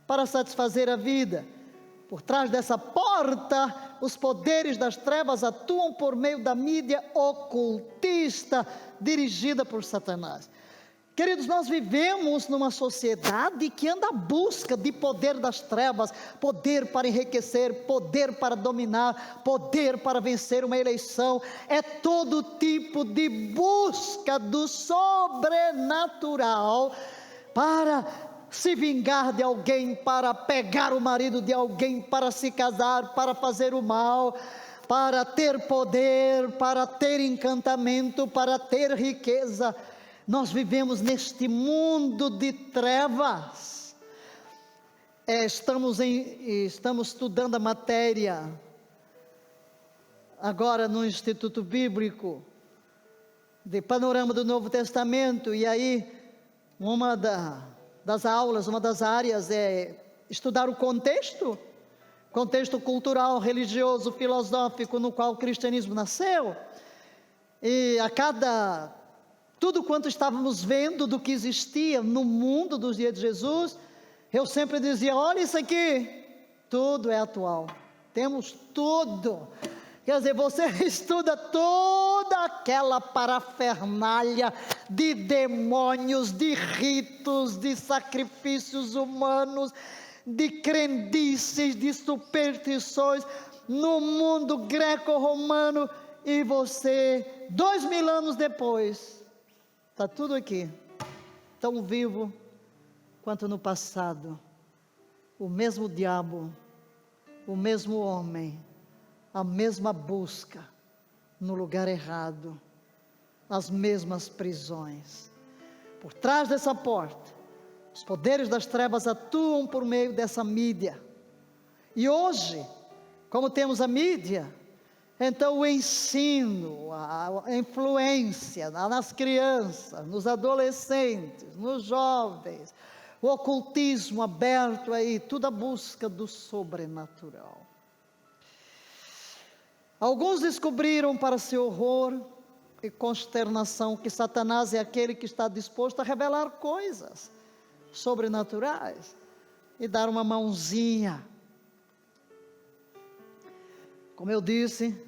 para satisfazer a vida. Por trás dessa porta, os poderes das trevas atuam por meio da mídia ocultista, dirigida por Satanás. Queridos, nós vivemos numa sociedade que anda à busca de poder das trevas, poder para enriquecer, poder para dominar, poder para vencer uma eleição. É todo tipo de busca do sobrenatural para se vingar de alguém, para pegar o marido de alguém, para se casar, para fazer o mal, para ter poder, para ter encantamento, para ter riqueza. Nós vivemos neste mundo de trevas. Estamos estudando a matéria agora no Instituto Bíblico de Panorama do Novo Testamento, e aí uma das aulas, uma das áreas é estudar o contexto cultural, religioso, filosófico no qual o cristianismo nasceu. E tudo quanto estávamos vendo do que existia no mundo dos dias de Jesus, eu sempre dizia: olha isso aqui, tudo é atual, temos tudo. Quer dizer, você estuda toda aquela parafernália de demônios, de ritos, de sacrifícios humanos, de crendices, de superstições no mundo greco-romano, e você, 2000 anos depois, está tudo aqui, tão vivo quanto no passado. O mesmo diabo, o mesmo homem, a mesma busca no lugar errado, as mesmas prisões. Por trás dessa porta, os poderes das trevas atuam por meio dessa mídia. E hoje, como temos a mídia, então o ensino, a influência nas crianças, nos adolescentes, nos jovens, o ocultismo aberto aí, tudo a busca do sobrenatural. Alguns descobriram para seu horror e consternação que Satanás é aquele que está disposto a revelar coisas sobrenaturais e dar uma mãozinha. Como eu disse,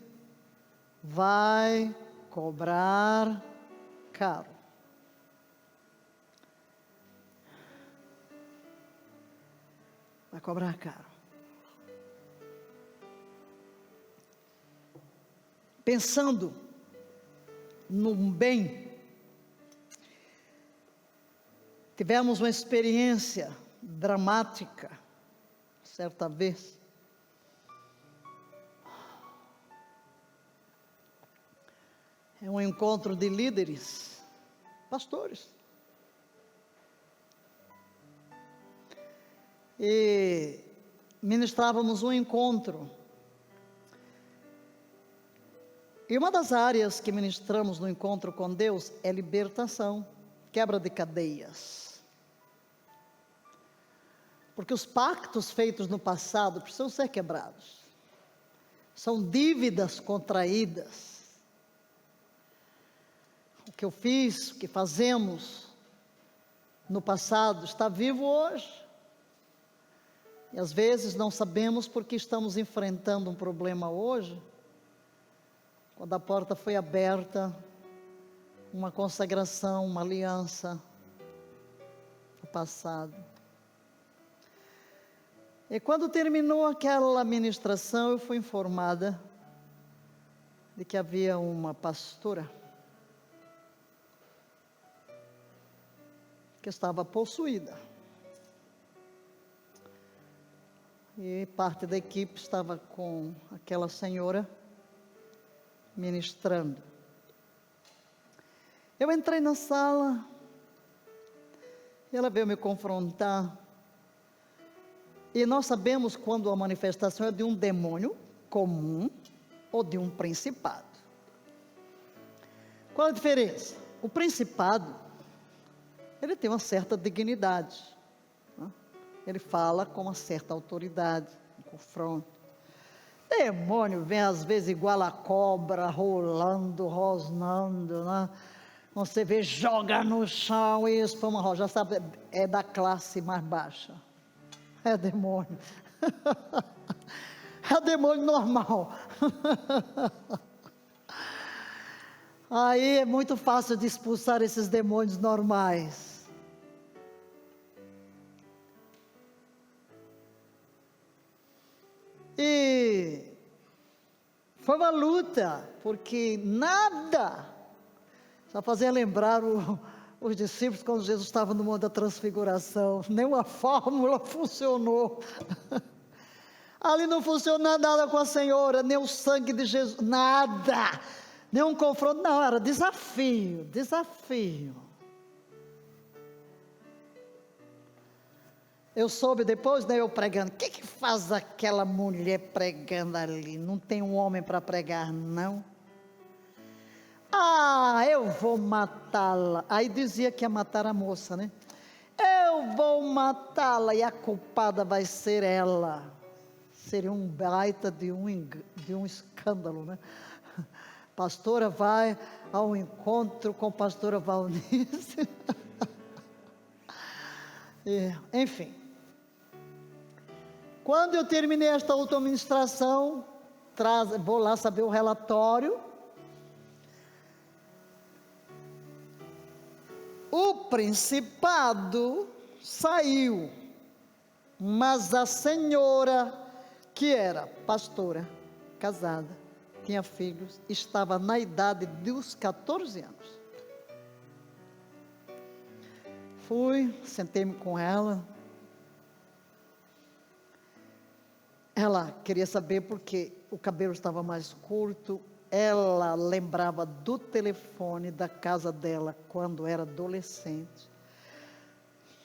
vai cobrar caro. Vai cobrar caro. Pensando no bem, tivemos uma experiência dramática, certa vez. É um encontro de líderes, pastores. E ministrávamos um encontro. E uma das áreas que ministramos no encontro com Deus é libertação, quebra de cadeias. Porque os pactos feitos no passado precisam ser quebrados. São dívidas contraídas. O que eu fiz, o que fazemos no passado está vivo hoje. E às vezes não sabemos porque estamos enfrentando um problema hoje, quando a porta foi aberta, uma consagração, uma aliança no passado. E quando terminou aquela ministração, eu fui informada de que havia uma pastora que estava possuída. E parte da equipe estava com aquela senhora ministrando. Eu entrei na sala, e ela veio me confrontar. E nós sabemos quando a manifestação é de um demônio comum ou de um principado. Qual a diferença? O principado, ele tem uma certa dignidade, né? Ele fala com uma certa autoridade, um confronto. Demônio vem às vezes igual a cobra, rolando, rosnando, né? Você vê, joga no chão e espuma, já sabe, é da classe mais baixa. É demônio. É demônio normal. Aí é muito fácil de expulsar esses demônios normais. E foi uma luta, porque nada, só fazia lembrar os discípulos quando Jesus estava no Monte da Transfiguração, nenhuma fórmula funcionou. Ali não funcionou nada com a Senhora, nem o sangue de Jesus, nada, nenhum confronto, não, era desafio. Eu soube depois, né, eu pregando, o que faz aquela mulher pregando ali? Não tem um homem para pregar, não? Ah, eu vou matá-la. Aí dizia que ia matar a moça, né? Eu vou matá-la e a culpada vai ser ela. Seria um baita de um escândalo, né? Pastora vai ao encontro com a pastora Valnice. Enfim. Quando eu terminei esta outra ministração, vou lá saber o relatório. O principado saiu, Mas a senhora, que era pastora, casada, tinha filhos, estava na idade dos 14 anos. Fui, sentei-me com ela. Ela queria saber porque o cabelo estava mais curto. Ela lembrava do telefone da casa dela quando era adolescente.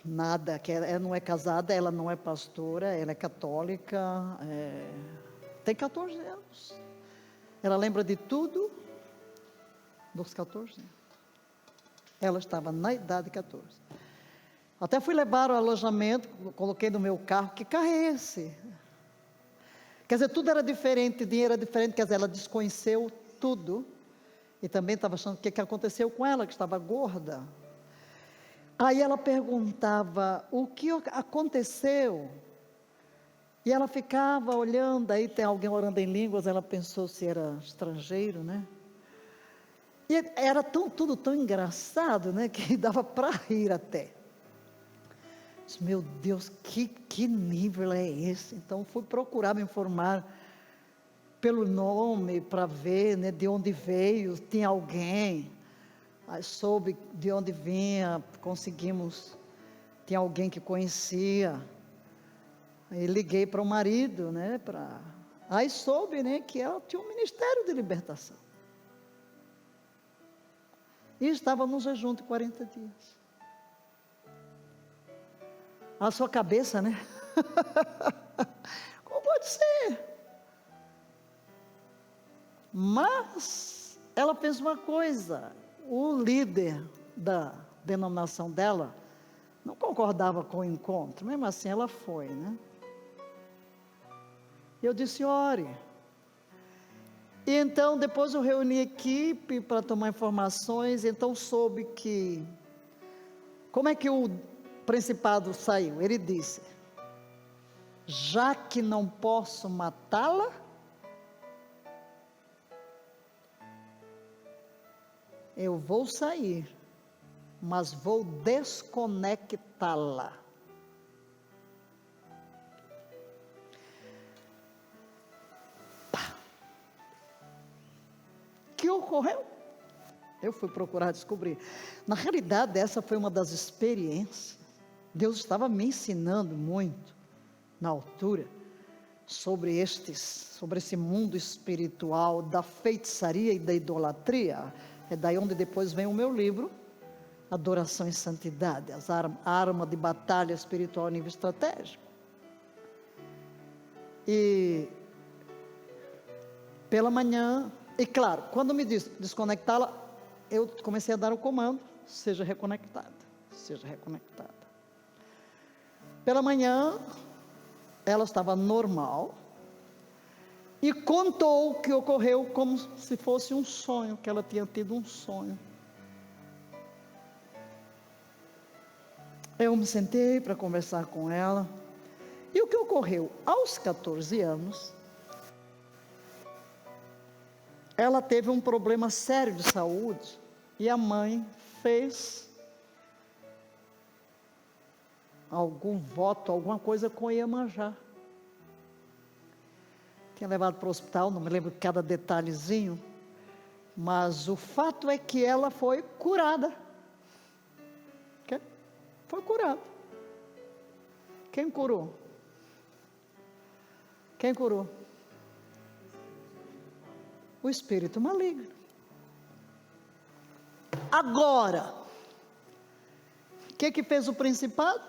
Nada, que ela não é casada, ela não é pastora, ela é católica, tem 14 anos. Ela lembra de tudo dos 14 anos. Ela estava na idade de 14. Até fui levar o alojamento, coloquei no meu carro. Que carro é esse? Quer dizer, tudo era diferente, dinheiro era diferente, quer dizer, ela desconheceu tudo. E também estava achando o que aconteceu com ela, que estava gorda. Aí ela perguntava, o que aconteceu? E ela ficava olhando, aí tem alguém orando em línguas, ela pensou se era estrangeiro, né? E era tudo tão engraçado, né, que dava para rir até. Meu Deus, que nível é esse? Então fui procurar me informar pelo nome, para ver, né, de onde veio, tinha alguém. Aí soube de onde vinha, tinha alguém que conhecia. Aí liguei para o marido, né, aí soube, né, que ela tinha um ministério de libertação. E estava no jejum de 40 dias. A sua cabeça, né? Como pode ser? Mas ela fez uma coisa. O líder da denominação dela não concordava com o encontro, mesmo assim ela foi, né? E eu disse, ore. E então depois eu reuni a equipe para tomar informações, então soube que, como é que o principado saiu? Ele disse, já que não posso matá-la, eu vou sair, mas vou desconectá-la. O que ocorreu? Eu fui procurar descobrir. Na realidade, essa foi uma das experiências. Deus estava me ensinando muito, na altura, sobre esse mundo espiritual, da feitiçaria e da idolatria. É daí onde depois vem o meu livro, Adoração e Santidade, a arma de batalha espiritual a nível estratégico. E pela manhã, e claro, quando me disse desconectá-la, eu comecei a dar o comando, seja reconectada, seja reconectada. Pela manhã, ela estava normal, e contou o que ocorreu como se fosse um sonho, que ela tinha tido um sonho. Eu me sentei para conversar com ela, e o que ocorreu? Aos 14 anos, ela teve um problema sério de saúde, e a mãe fez algum voto, alguma coisa com Iemanjá. Tinha levado para o hospital, não me lembro de cada detalhezinho, mas o fato é que ela foi curada. Foi curada. Quem curou? Quem curou? O espírito maligno. Agora, o que fez o principado?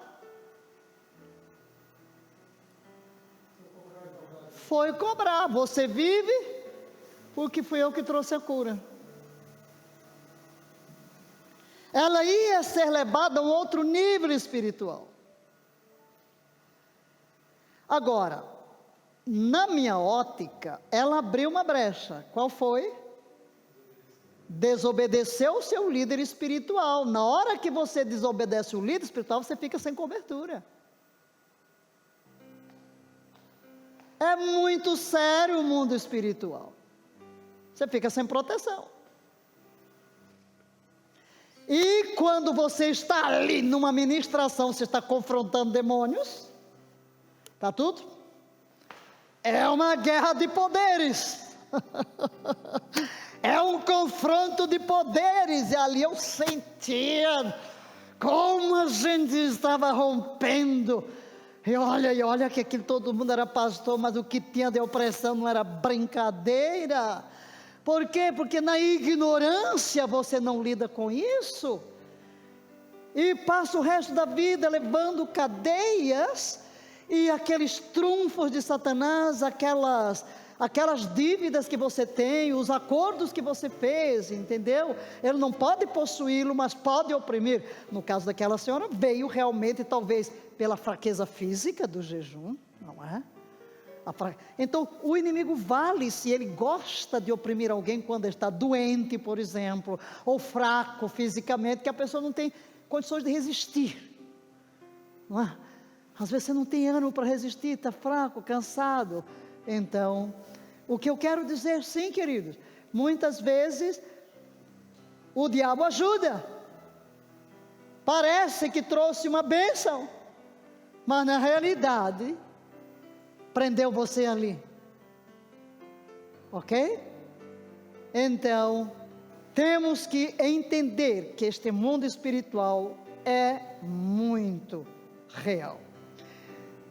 Foi cobrar. Você vive porque fui eu que trouxe a cura. Ela ia ser levada a um outro nível espiritual. Agora, na minha ótica, ela abriu uma brecha. Qual foi? Desobedeceu o seu líder espiritual. Na hora que você desobedece o líder espiritual, você fica sem cobertura. É muito sério o mundo espiritual. Você fica sem proteção. E quando você está ali numa ministração, você está confrontando demônios, Tá tudo? É uma guerra de poderes. É um confronto de poderes. E ali eu sentia como a gente estava rompendo. E olha que aqui todo mundo era pastor, mas o que tinha de opressão não era brincadeira. Por quê? Porque na ignorância você não lida com isso. E passa o resto da vida levando cadeias e aqueles trunfos de Satanás, aquelas dívidas que você tem, os acordos que você fez, entendeu? Ele não pode possuí-lo, mas pode oprimir. No caso daquela senhora, veio realmente, talvez, pela fraqueza física do jejum, não é? Então, o inimigo vale se ele gosta de oprimir alguém quando está doente, por exemplo, ou fraco fisicamente, que a pessoa não tem condições de resistir, não é? Às vezes você não tem ânimo para resistir, está fraco, cansado. Então, o que eu quero dizer, sim, queridos, muitas vezes o diabo ajuda, parece que trouxe uma bênção, mas na realidade prendeu você ali, ok? Então, temos que entender que este mundo espiritual é muito real.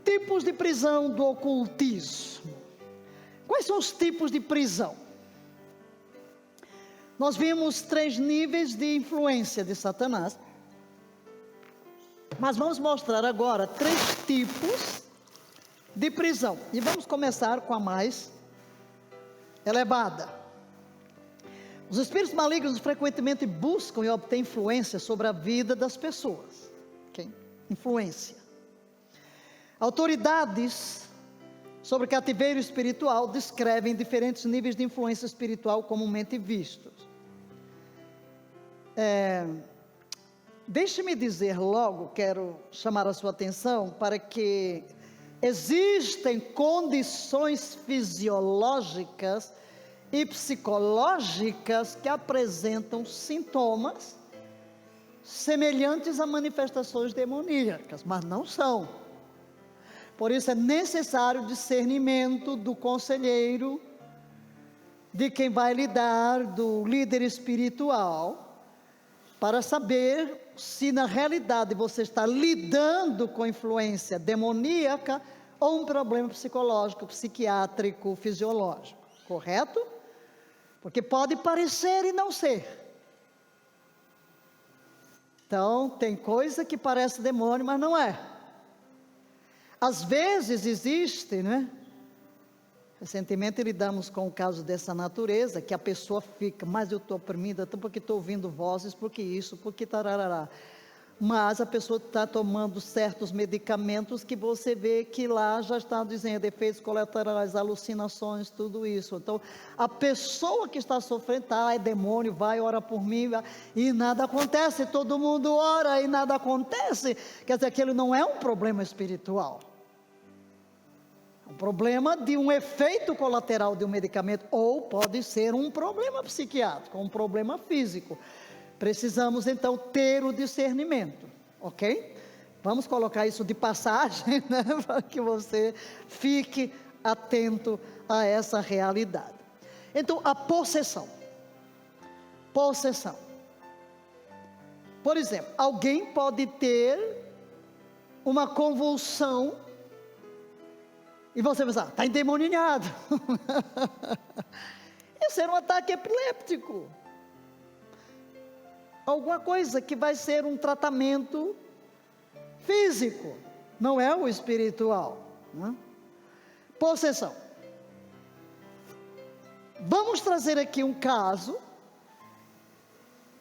Tipos de prisão do ocultismo. Quais são os tipos de prisão? Nós vimos 3 níveis de influência de Satanás, mas vamos mostrar agora 3 tipos de prisão, e vamos começar com a mais elevada. Os espíritos malignos frequentemente buscam e obtêm influência sobre a vida das pessoas, ok? Influência. Autoridades sobre cativeiro espiritual descrevem diferentes níveis de influência espiritual comumente vistos. Deixe-me dizer logo, quero chamar a sua atenção para que existem condições fisiológicas e psicológicas que apresentam sintomas semelhantes a manifestações demoníacas, mas não são. Por isso é necessário discernimento do conselheiro, de quem vai lidar, do líder espiritual, para saber se na realidade você está lidando com influência demoníaca ou um problema psicológico, psiquiátrico, fisiológico, correto? Porque pode parecer e não ser. Então, tem coisa que parece demônio, mas não é. Às vezes existe, né? Recentemente lidamos com um caso dessa natureza, que a pessoa fica, mas eu estou oprimida, porque estou ouvindo vozes, porque isso, porque tararará. Mas a pessoa está tomando certos medicamentos que você vê que lá já está dizendo efeitos colaterais, alucinações, tudo isso. Então, a pessoa que está sofrendo, é demônio, vai, ora por mim, e nada acontece, todo mundo ora e nada acontece. Quer dizer, aquele não é um problema espiritual. Um problema de um efeito colateral de um medicamento, ou pode ser um problema psiquiátrico, um problema físico. Precisamos então ter o discernimento, ok? Vamos colocar isso de passagem, né, para que você fique atento a essa realidade. Então, a possessão. Possessão. Por exemplo, alguém pode ter uma convulsão e você pensa, está endemoniado. Isso é um ataque epiléptico. Alguma coisa que vai ser um tratamento físico, não é o espiritual. Né? Possessão. Vamos trazer aqui um caso,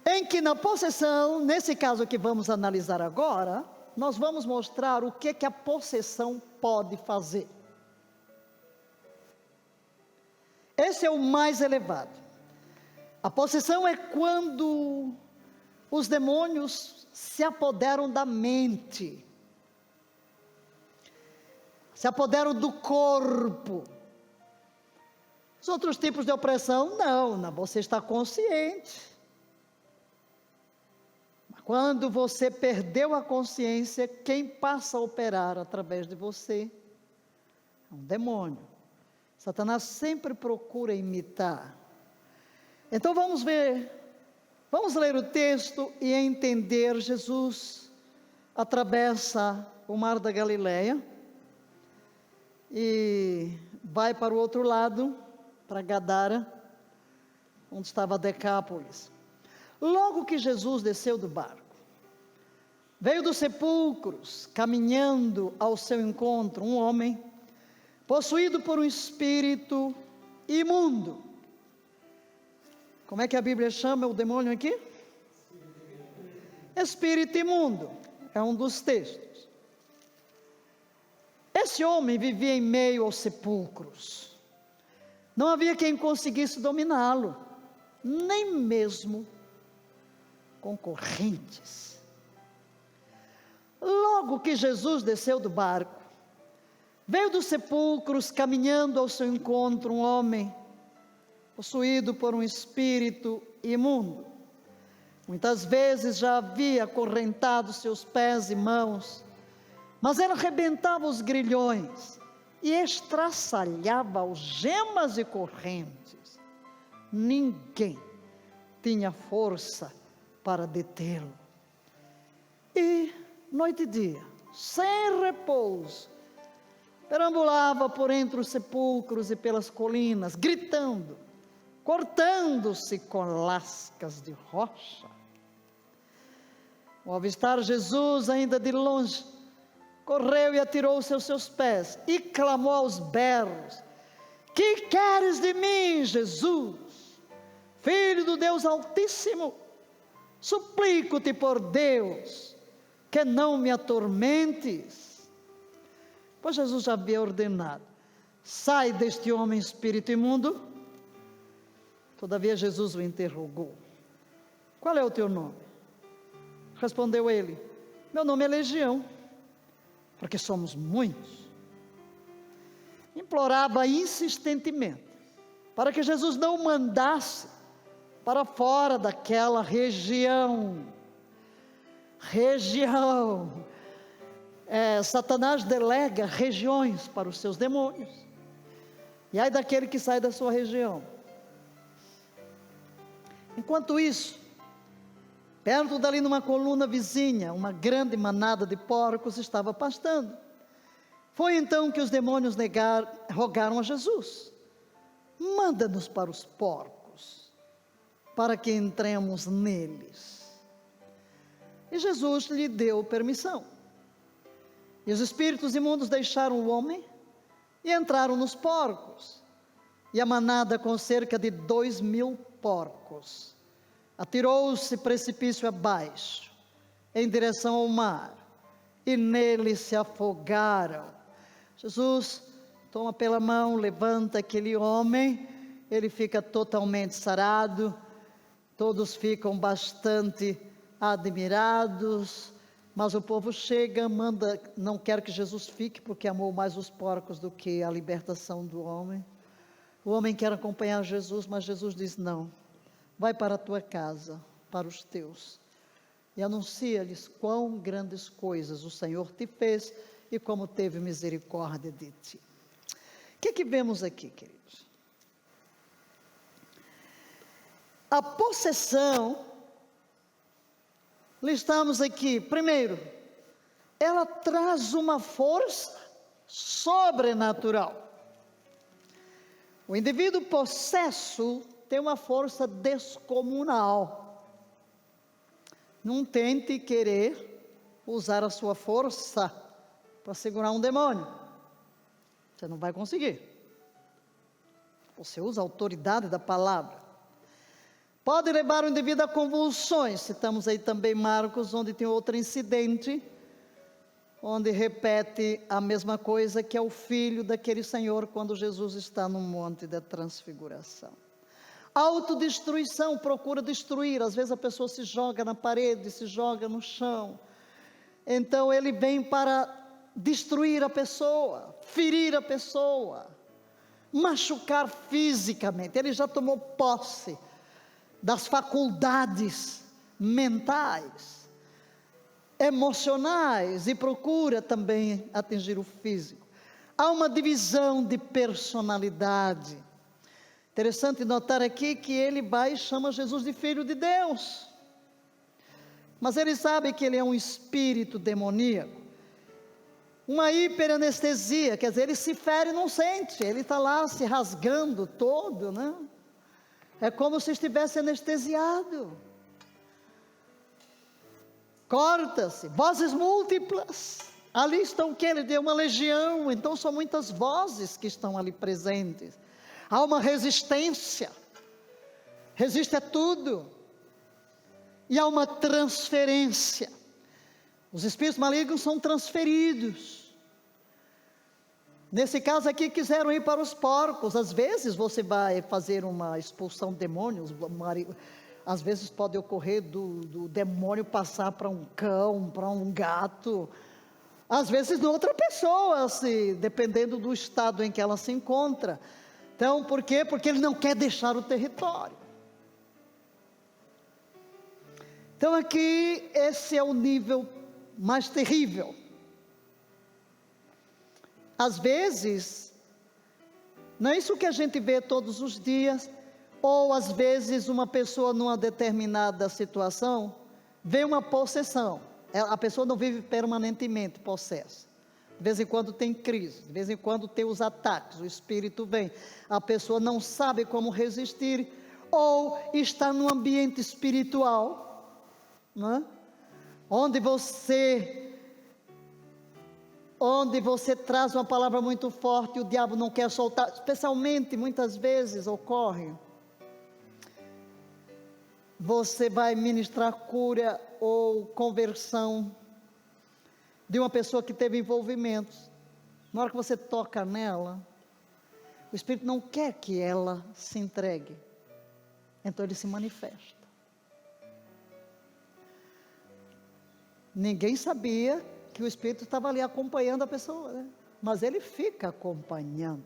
em que na possessão, nesse caso que vamos analisar agora, nós vamos mostrar o que a possessão pode fazer. Esse é o mais elevado. A possessão é quando os demônios se apoderam da mente, se apoderam do corpo. Os outros tipos de opressão, não, você está consciente. Quando você perdeu a consciência, quem passa a operar através de você É um demônio. Satanás sempre procura imitar. Então vamos ler o texto e entender. Jesus atravessa o mar da Galileia e vai para o outro lado, para Gadara, onde estava Decápolis. Logo que Jesus desceu do barco, veio dos sepulcros, caminhando ao seu encontro, um homem possuído por um espírito imundo. Como é que a Bíblia chama o demônio aqui? Espírito imundo, é um dos textos. Esse homem vivia em meio aos sepulcros. Não havia quem conseguisse dominá-lo, nem mesmo concorrentes. Logo que Jesus desceu do barco, veio dos sepulcros, caminhando ao seu encontro, um homem possuído por um espírito imundo. Muitas vezes já havia acorrentado seus pés e mãos, mas ele arrebentava os grilhões e estraçalhava algemas e correntes. Ninguém tinha força para detê-lo. E noite e dia, sem repouso, perambulava por entre os sepulcros e pelas colinas, gritando, cortando-se com lascas de rocha. Ao avistar Jesus ainda de longe, correu e atirou-se aos seus pés e clamou aos berros: que queres de mim, Jesus, Filho do Deus Altíssimo? Suplico-te por Deus, que não me atormentes. Pois Jesus já havia ordenado: sai deste homem espírito imundo. Todavia Jesus o interrogou: qual é o teu nome? Respondeu ele: meu nome é Legião, porque somos muitos. Implorava insistentemente para que Jesus não o mandasse para fora daquela região. Satanás delega regiões para os seus demônios. E ai daquele que sai da sua região. Enquanto isso, perto dali numa coluna vizinha, uma grande manada de porcos estava pastando. Foi então que os demônios rogaram a Jesus: manda-nos para os porcos, para que entremos neles. E Jesus lhe deu permissão. E os espíritos imundos deixaram o homem e entraram nos porcos. E a manada, com cerca de 2.000 porcos, atirou-se precipício abaixo, em direção ao mar, e nele se afogaram. Jesus toma pela mão, levanta aquele homem, ele fica totalmente sarado, todos ficam bastante admirados, mas o povo chega, não quer que Jesus fique, porque amou mais os porcos do que a libertação do homem. O homem quer acompanhar Jesus, mas Jesus diz: não, vai para a tua casa, para os teus, e anuncia-lhes quão grandes coisas o Senhor te fez, e como teve misericórdia de ti. O que vemos aqui, queridos? A possessão, listamos aqui, primeiro, ela traz uma força sobrenatural. O indivíduo possesso tem uma força descomunal. Não tente querer usar a sua força para segurar um demônio. Você não vai conseguir. Você usa a autoridade da palavra. Pode levar o indivíduo a convulsões. Citamos aí também Marcos, onde tem outro incidente, onde repete a mesma coisa, que é o filho daquele senhor, quando Jesus está no monte da transfiguração. Autodestruição, procura destruir. Às vezes a pessoa se joga na parede, se joga no chão. Então ele vem para destruir a pessoa, ferir a pessoa, machucar fisicamente. Ele já tomou posse das faculdades mentais, emocionais, e procura também atingir o físico. Há uma divisão de personalidade. Interessante notar aqui que ele vai e chama Jesus de Filho de Deus. Mas ele sabe que ele é um espírito demoníaco. Uma hiperanestesia, quer dizer, ele se fere e não sente. Ele está lá se rasgando todo, né? É como se estivesse anestesiado. Corta-se, vozes múltiplas. Ali estão o que? Ele deu uma legião, então são muitas vozes que estão ali presentes. Há uma resistência, resiste a tudo. E há uma transferência. Os espíritos malignos são transferidos. Nesse caso aqui, quiseram ir para os porcos. Às vezes você vai fazer uma expulsão de demônios, às vezes pode ocorrer do demônio passar para um cão, para um gato, às vezes de outra pessoa, dependendo do estado em que ela se encontra. Então, por quê? Porque ele não quer deixar o território. Então aqui, esse é o nível mais terrível. Às vezes, não é isso que a gente vê todos os dias, ou às vezes uma pessoa numa determinada situação, vê uma possessão, a pessoa não vive permanentemente possessa, de vez em quando tem crise, de vez em quando tem os ataques, o espírito vem, a pessoa não sabe como resistir, ou está num ambiente espiritual, não é? Onde você traz uma palavra muito forte e o diabo não quer soltar, especialmente muitas vezes ocorre, você vai ministrar cura ou conversão de uma pessoa que teve envolvimentos, na hora que você toca nela, o Espírito não quer que ela se entregue, então ele se manifesta. Ninguém sabia que o Espírito estava ali acompanhando a pessoa, né? Mas ele fica acompanhando.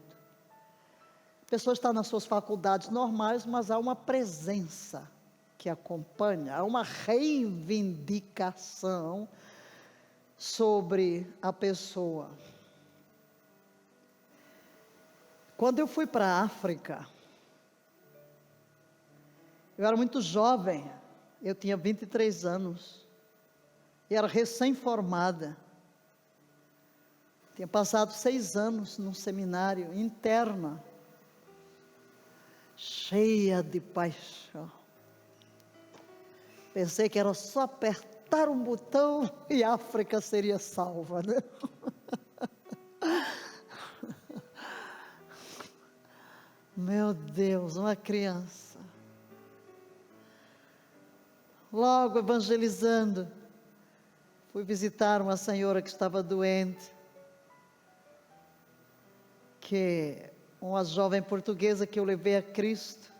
A pessoa está nas suas faculdades normais, mas há uma presença que acompanha, há uma reivindicação sobre a pessoa. Quando eu fui para a África, eu era muito jovem, eu tinha 23 anos, e era recém-formada, tinha passado 6 anos num seminário interna, cheia de paixão. Pensei que era só apertar um botão e a África seria salva, né? Meu Deus, uma criança. Logo evangelizando, fui visitar uma senhora que estava doente, uma jovem portuguesa que eu levei a Cristo,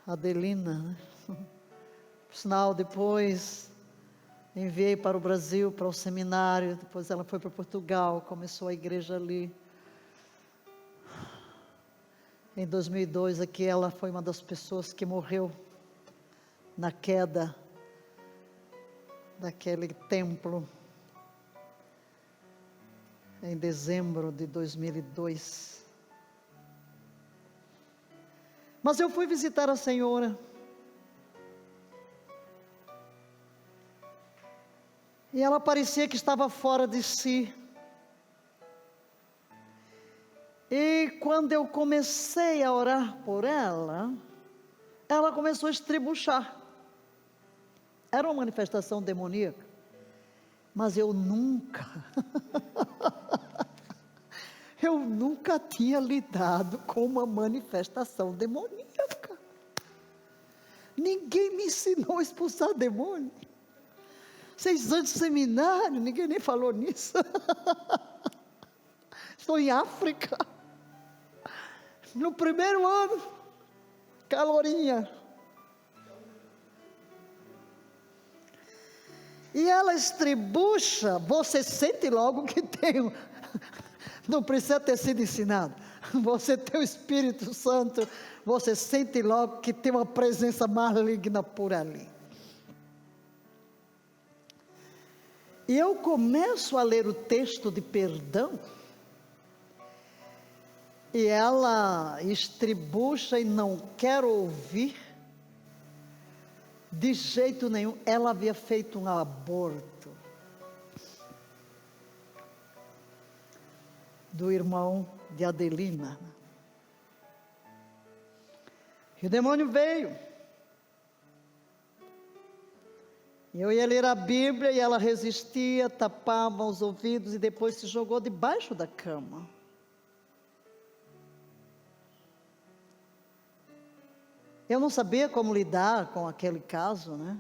Adelina, né? Por sinal, depois enviei para o Brasil, para o seminário, depois ela foi para Portugal, começou a igreja ali. Em 2002, aqui ela foi uma das pessoas que morreu na queda daquele templo, em dezembro de 2002. Mas eu fui visitar a senhora, e ela parecia que estava fora de si. E quando eu comecei a orar por ela, ela começou a estribuchar. Era uma manifestação demoníaca, mas eu nunca tinha lidado com uma manifestação demoníaca. Ninguém me ensinou a expulsar demônio. 6 anos de seminário, ninguém nem falou nisso. Estou em África, no primeiro ano, calorinha. E ela estribucha, você sente logo que tem, não precisa ter sido ensinado, você tem o Espírito Santo, você sente logo que tem uma presença maligna por ali. E eu começo a ler o texto de perdão, E ela estribucha e não quer ouvir, de jeito nenhum. Ela havia feito um aborto do irmão de Adelina. E o demônio veio. Eu ia ler a Bíblia e ela resistia, tapava os ouvidos e depois se jogou debaixo da cama. Eu não sabia como lidar com aquele caso, né?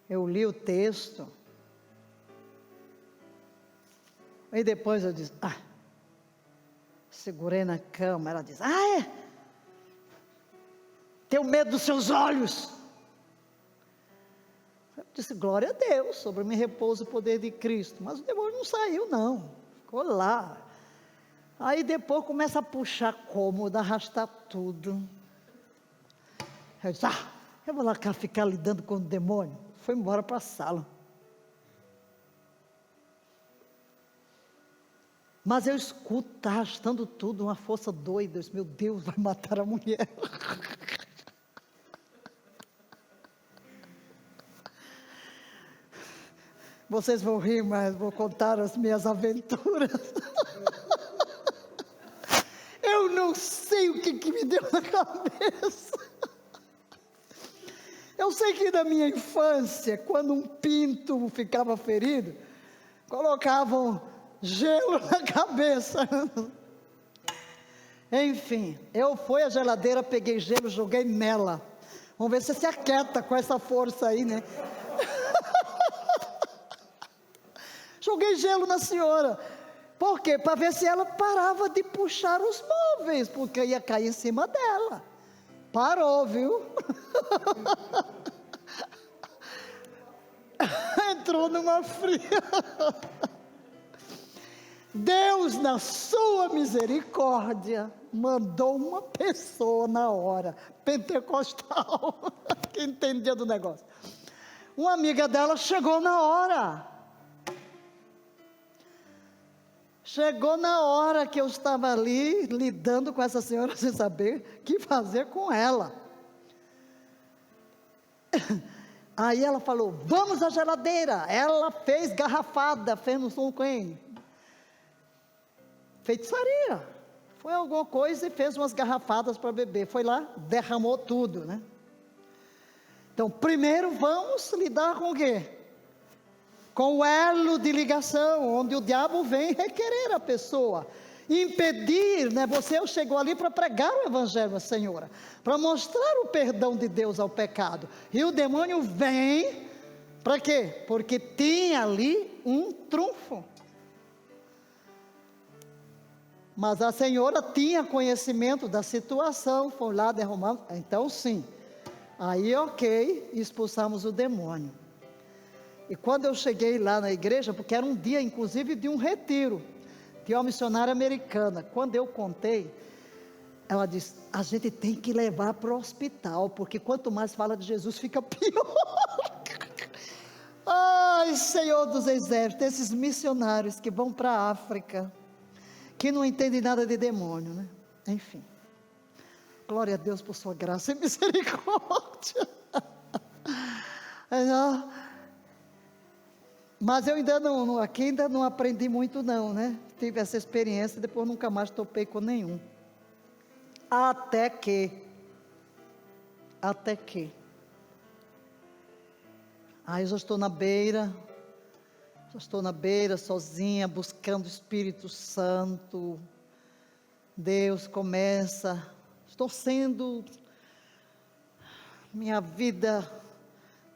Eu li o texto. E depois eu disse, segurei na cama. Ela disse, é? Tenho medo dos seus olhos. Eu disse, glória a Deus, sobre mim repousa o poder de Cristo. Mas o demônio não saiu não, ficou lá. Aí depois começa a puxar cômoda, arrastar tudo. Eu disse, eu vou lá cá ficar lidando com o demônio. Foi embora para a sala. Mas eu escuto, está arrastando tudo, uma força doida. Eu disse, meu Deus, vai matar a mulher. Vocês vão rir, mas vou contar as minhas aventuras. Eu não sei o que me deu na cabeça. Eu sei que na minha infância, quando um pinto ficava ferido, colocavam gelo na cabeça. Enfim, eu fui à geladeira, peguei gelo, joguei nela. Vamos ver se você se aquieta com essa força aí, né? Joguei gelo na senhora. Por quê? Para ver se ela parava de puxar os móveis, porque ia cair em cima dela. Parou, viu? Entrou numa fria. Deus, na sua misericórdia, mandou uma pessoa na hora, pentecostal, que entendia do negócio. Uma amiga dela chegou na hora. Chegou na hora que eu estava ali, lidando com essa senhora, sem saber o que fazer com ela. Aí ela falou, vamos à geladeira. Ela fez garrafada, fez não sei quem. Feitiçaria. Foi alguma coisa e fez umas garrafadas para beber. Foi lá, derramou tudo, né? Então, primeiro vamos lidar com o quê? Com o elo de ligação, onde o diabo vem requerer a pessoa, impedir, né? Você chegou ali para pregar o evangelho, Senhora, para mostrar o perdão de Deus ao pecado, e o demônio vem, para quê? Porque tinha ali um trunfo, mas a senhora tinha conhecimento da situação, foi lá derramar, então sim, aí ok, expulsamos o demônio. E quando eu cheguei lá na igreja, porque era um dia inclusive de um retiro, de uma missionária americana, quando eu contei, ela disse, a gente tem que levar para o hospital, porque quanto mais fala de Jesus, fica pior. Ai, Senhor dos exércitos, esses missionários que vão para a África, que não entendem nada de demônio, né? Enfim, glória a Deus por sua graça e misericórdia. Mas eu ainda não aprendi muito não, né? Tive essa experiência, depois nunca mais topei com nenhum. Até que, aí eu já estou na beira, sozinha, buscando o Espírito Santo. Deus começa, minha vida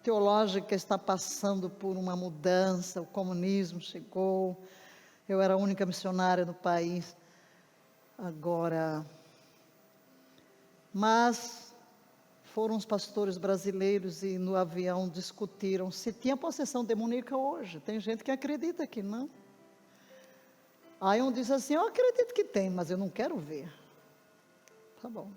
teológica está passando por uma mudança, o comunismo chegou, eu era a única missionária no país, agora, mas foram os pastores brasileiros e no avião discutiram se tinha possessão demoníaca hoje. Tem gente que acredita que não. Aí um disse assim, eu acredito que tem, mas eu não quero ver. Tá bom.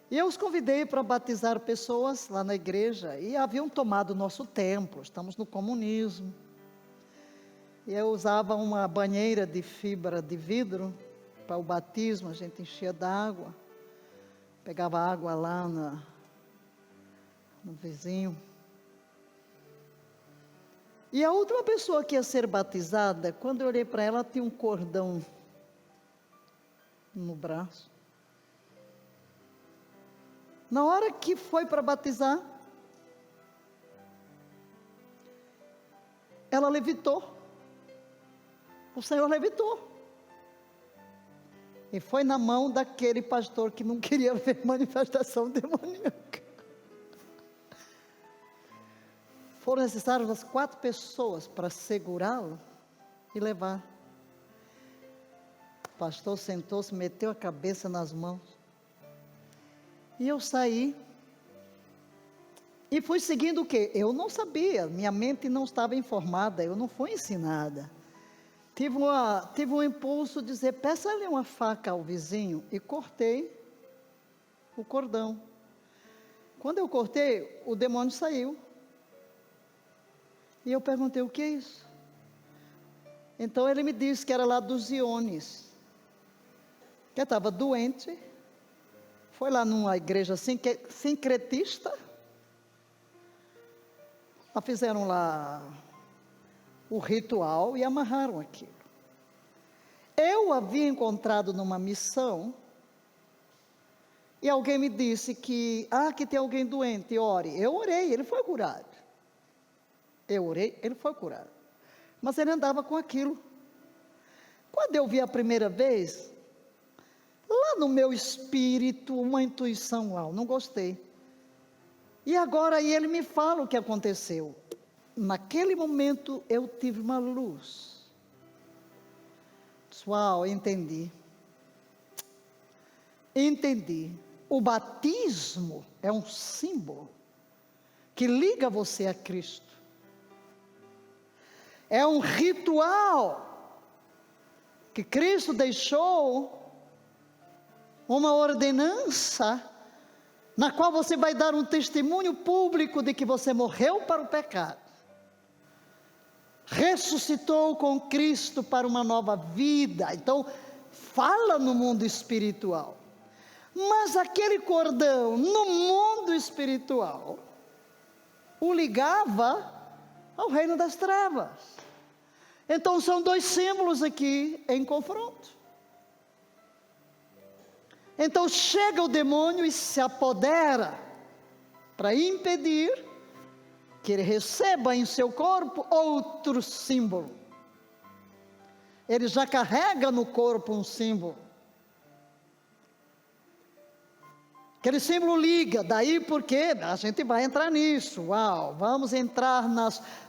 E eu os convidei para batizar pessoas lá na igreja, e haviam tomado o nosso templo, estamos no comunismo. E eu usava uma banheira de fibra de vidro para o batismo, a gente enchia d'água, pegava água lá no vizinho. E a última pessoa que ia ser batizada, quando eu olhei para ela, tinha um cordão no braço. Na hora que foi para batizar, ela levitou. O Senhor levitou. E foi na mão daquele pastor que não queria ver manifestação demoníaca. Foram necessárias as 4 pessoas para segurá-lo e levar. O pastor sentou-se, meteu a cabeça nas mãos. E eu saí. E fui seguindo o quê? Eu não sabia, minha mente não estava informada, eu não fui ensinada. Tive um impulso de dizer, peça-lhe uma faca ao vizinho, e cortei o cordão. Quando eu cortei, o demônio saiu. E eu perguntei, o que é isso? Então ele me disse que era lá dos Iones, que estava doente, foi lá numa igreja sincretista, fizeram lá o ritual e amarraram aquilo. Eu havia encontrado numa missão, e alguém me disse que tem alguém doente, ore. Eu orei, ele foi curado. Eu orei, ele foi curado. Mas ele andava com aquilo. Quando eu vi a primeira vez, lá no meu espírito, uma intuição lá, eu não gostei. E agora ele me fala o que aconteceu. Naquele momento eu tive uma luz. Pessoal, entendi. O batismo é um símbolo que liga você a Cristo. É um ritual que Cristo deixou, uma ordenança, na qual você vai dar um testemunho público de que você morreu para o pecado, ressuscitou com Cristo para uma nova vida. Então, fala no mundo espiritual. Mas aquele cordão, no mundo espiritual, o ligava ao reino das trevas. Então são 2 símbolos aqui em confronto. Então chega o demônio e se apodera para impedir que ele receba em seu corpo outro símbolo. Ele já carrega no corpo um símbolo. Aquele símbolo liga, daí porque a gente vai entrar nisso, vamos entrar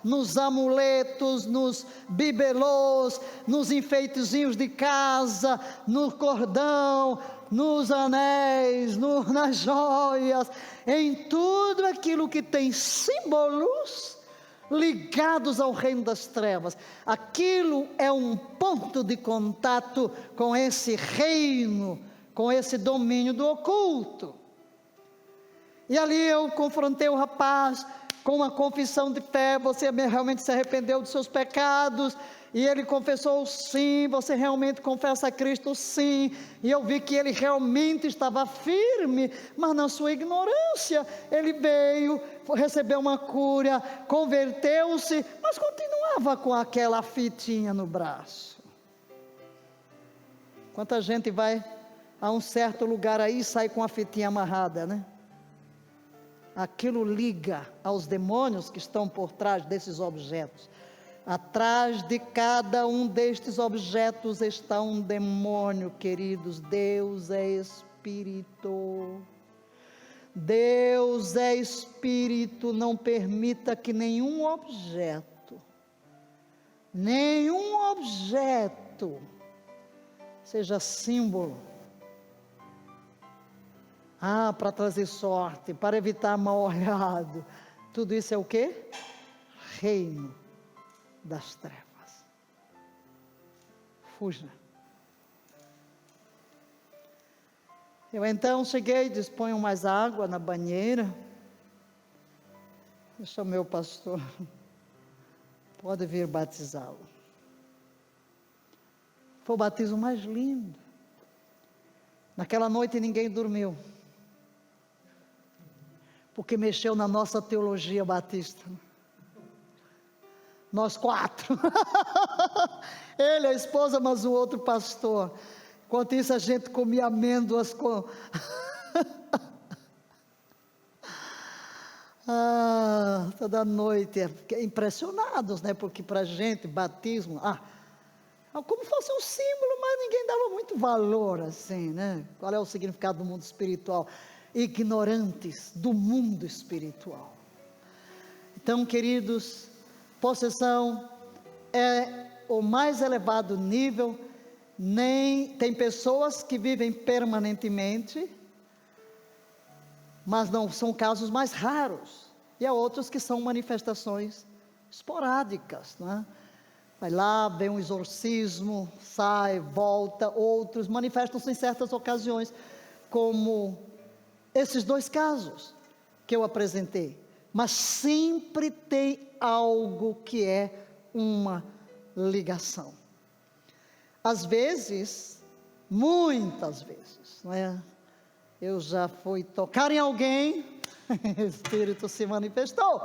nos amuletos, nos bibelôs, nos enfeitezinhos de casa, no cordão, nos anéis, nas joias, em tudo aquilo que tem símbolos ligados ao reino das trevas. Aquilo é um ponto de contato com esse reino, com esse domínio do oculto. E ali eu confrontei o rapaz com uma confissão de fé. Você realmente se arrependeu dos seus pecados? E ele confessou sim. Você realmente confessa a Cristo? Sim. E eu vi que ele realmente estava firme, mas na sua ignorância ele veio, recebeu uma cura, converteu-se, mas continuava com aquela fitinha no braço. Quanta gente vai a um certo lugar aí e sai com a fitinha amarrada, né? Aquilo liga aos demônios que estão por trás desses objetos. Atrás de cada um destes objetos está um demônio, queridos. Deus é Espírito. Deus é Espírito. Não permita que nenhum objeto seja símbolo. Para trazer sorte, para evitar mal olhado. Tudo isso é o quê? Reino das trevas. Fuja. Eu então cheguei, disponho mais água na banheira. Eu chamei o pastor. Pode vir batizá-lo. Foi o batismo mais lindo. Naquela noite ninguém dormiu, porque mexeu na nossa teologia batista. Nós 4, ele, a esposa, mas o outro pastor. Enquanto isso a gente comia amêndoas com... toda noite, impressionados, né? Porque para a gente, batismo, como fosse um símbolo, mas ninguém dava muito valor, assim, né? Qual é o significado do mundo espiritual? Ignorantes do mundo espiritual. Então, queridos, possessão é o mais elevado nível. Tem pessoas que vivem permanentemente, mas não são casos mais raros, e há outros que são manifestações esporádicas, né? Vai lá, vem um exorcismo, sai, volta. Outros manifestam-se em certas ocasiões, como esses 2 casos que eu apresentei, mas sempre tem algo que é uma ligação. Às vezes, muitas vezes, não é? Eu já fui tocar em alguém, o Espírito se manifestou.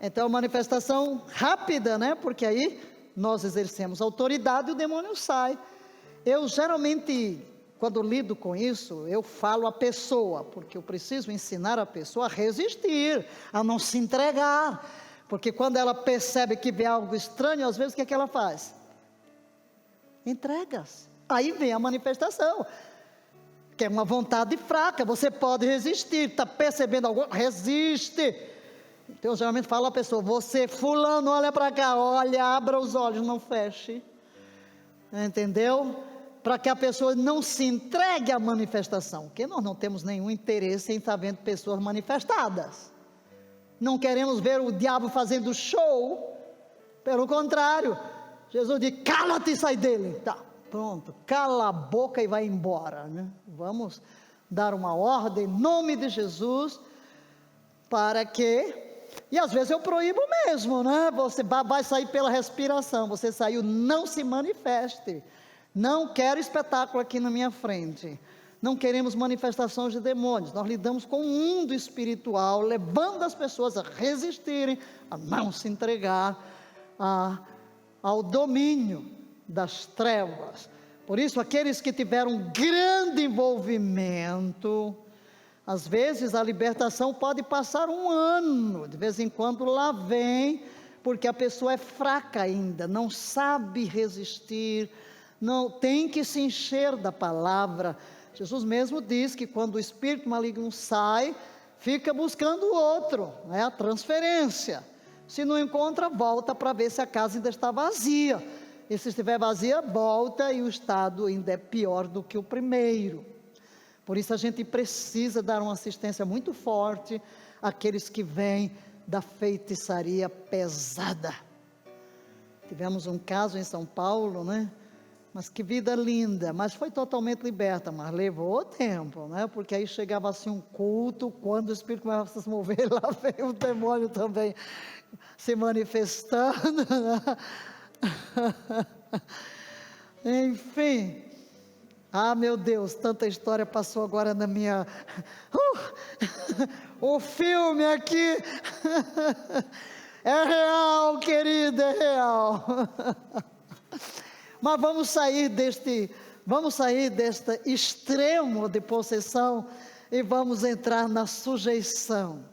Então, manifestação rápida, né? Porque aí nós exercemos autoridade e o demônio sai. Eu geralmente, quando lido com isso, eu falo a pessoa, porque eu preciso ensinar a pessoa a resistir, a não se entregar. Porque quando ela percebe que vê algo estranho, às vezes o que é que ela faz? Entrega-se. Aí vem a manifestação, que é uma vontade fraca. Você pode resistir, está percebendo algo? Resiste. Então eu geralmente falo à pessoa: você fulano, olha para cá, olha, abra os olhos, não feche. Entendeu? Para que a pessoa não se entregue à manifestação, porque nós não temos nenhum interesse em estar vendo pessoas manifestadas. Não queremos ver o diabo fazendo show. Pelo contrário, Jesus diz: cala-te e sai dele. Tá, pronto, cala a boca e vai embora, né? Vamos dar uma ordem em nome de Jesus, para que... E às vezes eu proíbo mesmo, né? Você vai sair pela respiração. Você saiu, não se manifeste. Não quero espetáculo aqui na minha frente. Não queremos manifestações de demônios. Nós lidamos com o mundo espiritual, levando as pessoas a resistirem, a não se entregar ao domínio das trevas. Por isso, aqueles que tiveram um grande envolvimento, às vezes a libertação pode passar 1 ano, de vez em quando lá vem, porque a pessoa é fraca ainda, não sabe resistir, não tem que se encher da palavra. Jesus mesmo diz que quando o espírito maligno sai, fica buscando o outro, né? A transferência. Se não encontra, volta para ver se a casa ainda está vazia. E se estiver vazia, volta, e o estado ainda é pior do que o primeiro. Por isso a gente precisa dar uma assistência muito forte àqueles que vêm da feitiçaria pesada. Tivemos um caso em São Paulo, né? Mas que vida linda, mas foi totalmente liberta, mas levou tempo, né? Porque aí chegava assim um culto, quando o Espírito começava a se mover, lá veio o demônio também se manifestando, né? Enfim, meu Deus, tanta história passou agora na minha... o filme aqui é real, querida, é real. Mas vamos sair deste extremo de possessão e vamos entrar na sujeição.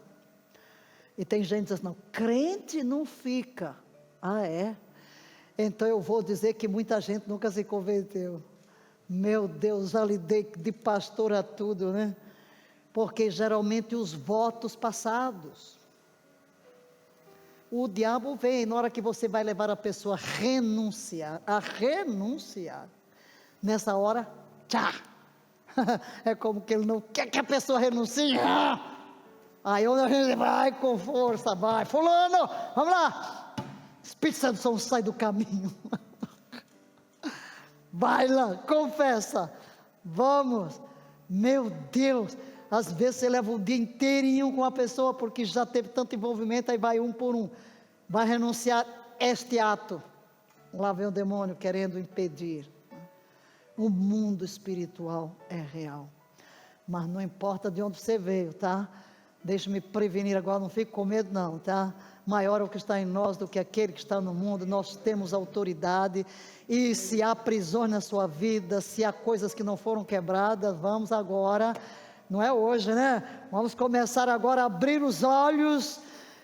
E tem gente que diz: não, crente não fica. É? Então eu vou dizer que muita gente nunca se converteu. Meu Deus, já lidei de pastor a tudo, né? Porque geralmente os votos passados, o diabo vem, na hora que você vai levar a pessoa a renunciar, nessa hora, tchá, é como que ele não quer que a pessoa renuncie. Aí a gente vai com força, vai, fulano, vamos lá, Espírito Santo sai do caminho, vai lá, confessa, vamos. Meu Deus, às vezes você leva o dia inteirinho com a pessoa, porque já teve tanto envolvimento, aí vai um por um, vai renunciar este ato, lá vem o demônio querendo impedir. O mundo espiritual é real. Mas não importa de onde você veio, tá? Deixe-me prevenir agora, não fique com medo não, tá? Maior é o que está em nós do que aquele que está no mundo. Nós temos autoridade, e se há prisões na sua vida, se há coisas que não foram quebradas, vamos agora, não é hoje, né? Vamos começar agora a abrir os olhos,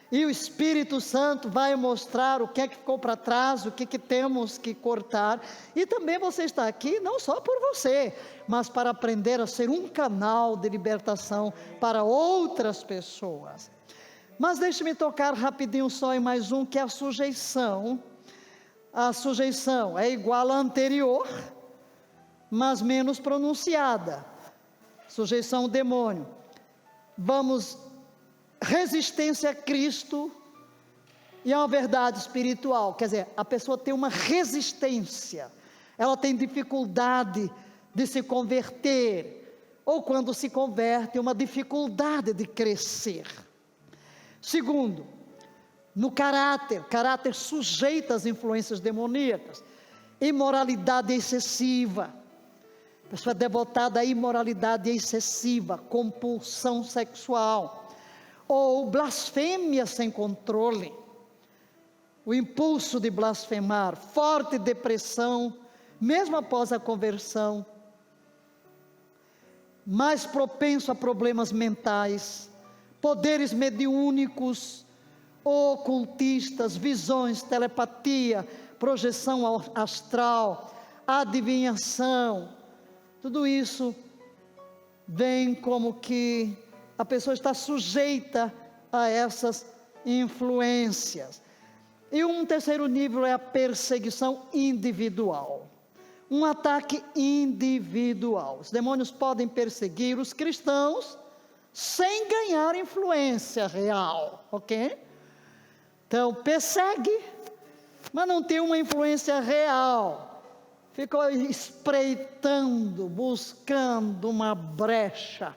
e o Espírito Santo vai mostrar o que é que ficou para trás, o que é que temos que cortar. E também você está aqui não só por você, mas para aprender a ser um canal de libertação para outras pessoas. Mas deixe-me tocar rapidinho só em mais um, que é a sujeição. A sujeição é igual à anterior, mas menos pronunciada. Sujeição ao demônio. Vamos, resistência a Cristo e a uma verdade espiritual. Quer dizer, a pessoa tem uma resistência, ela tem dificuldade de se converter, ou quando se converte, uma dificuldade de crescer. Segundo, no caráter sujeito às influências demoníacas, imoralidade excessiva, a pessoa é devotada à imoralidade excessiva, compulsão sexual, ou blasfêmia sem controle, o impulso de blasfemar, forte depressão, mesmo após a conversão, mais propenso a problemas mentais, poderes mediúnicos, ocultistas, visões, telepatia, projeção astral, adivinhação, tudo isso vem como que a pessoa está sujeita a essas influências. E um terceiro nível é a perseguição individual, um ataque individual. Os demônios podem perseguir os cristãos sem ganhar influência real, ok? Então persegue, mas não tem uma influência real, ficou espreitando, buscando uma brecha.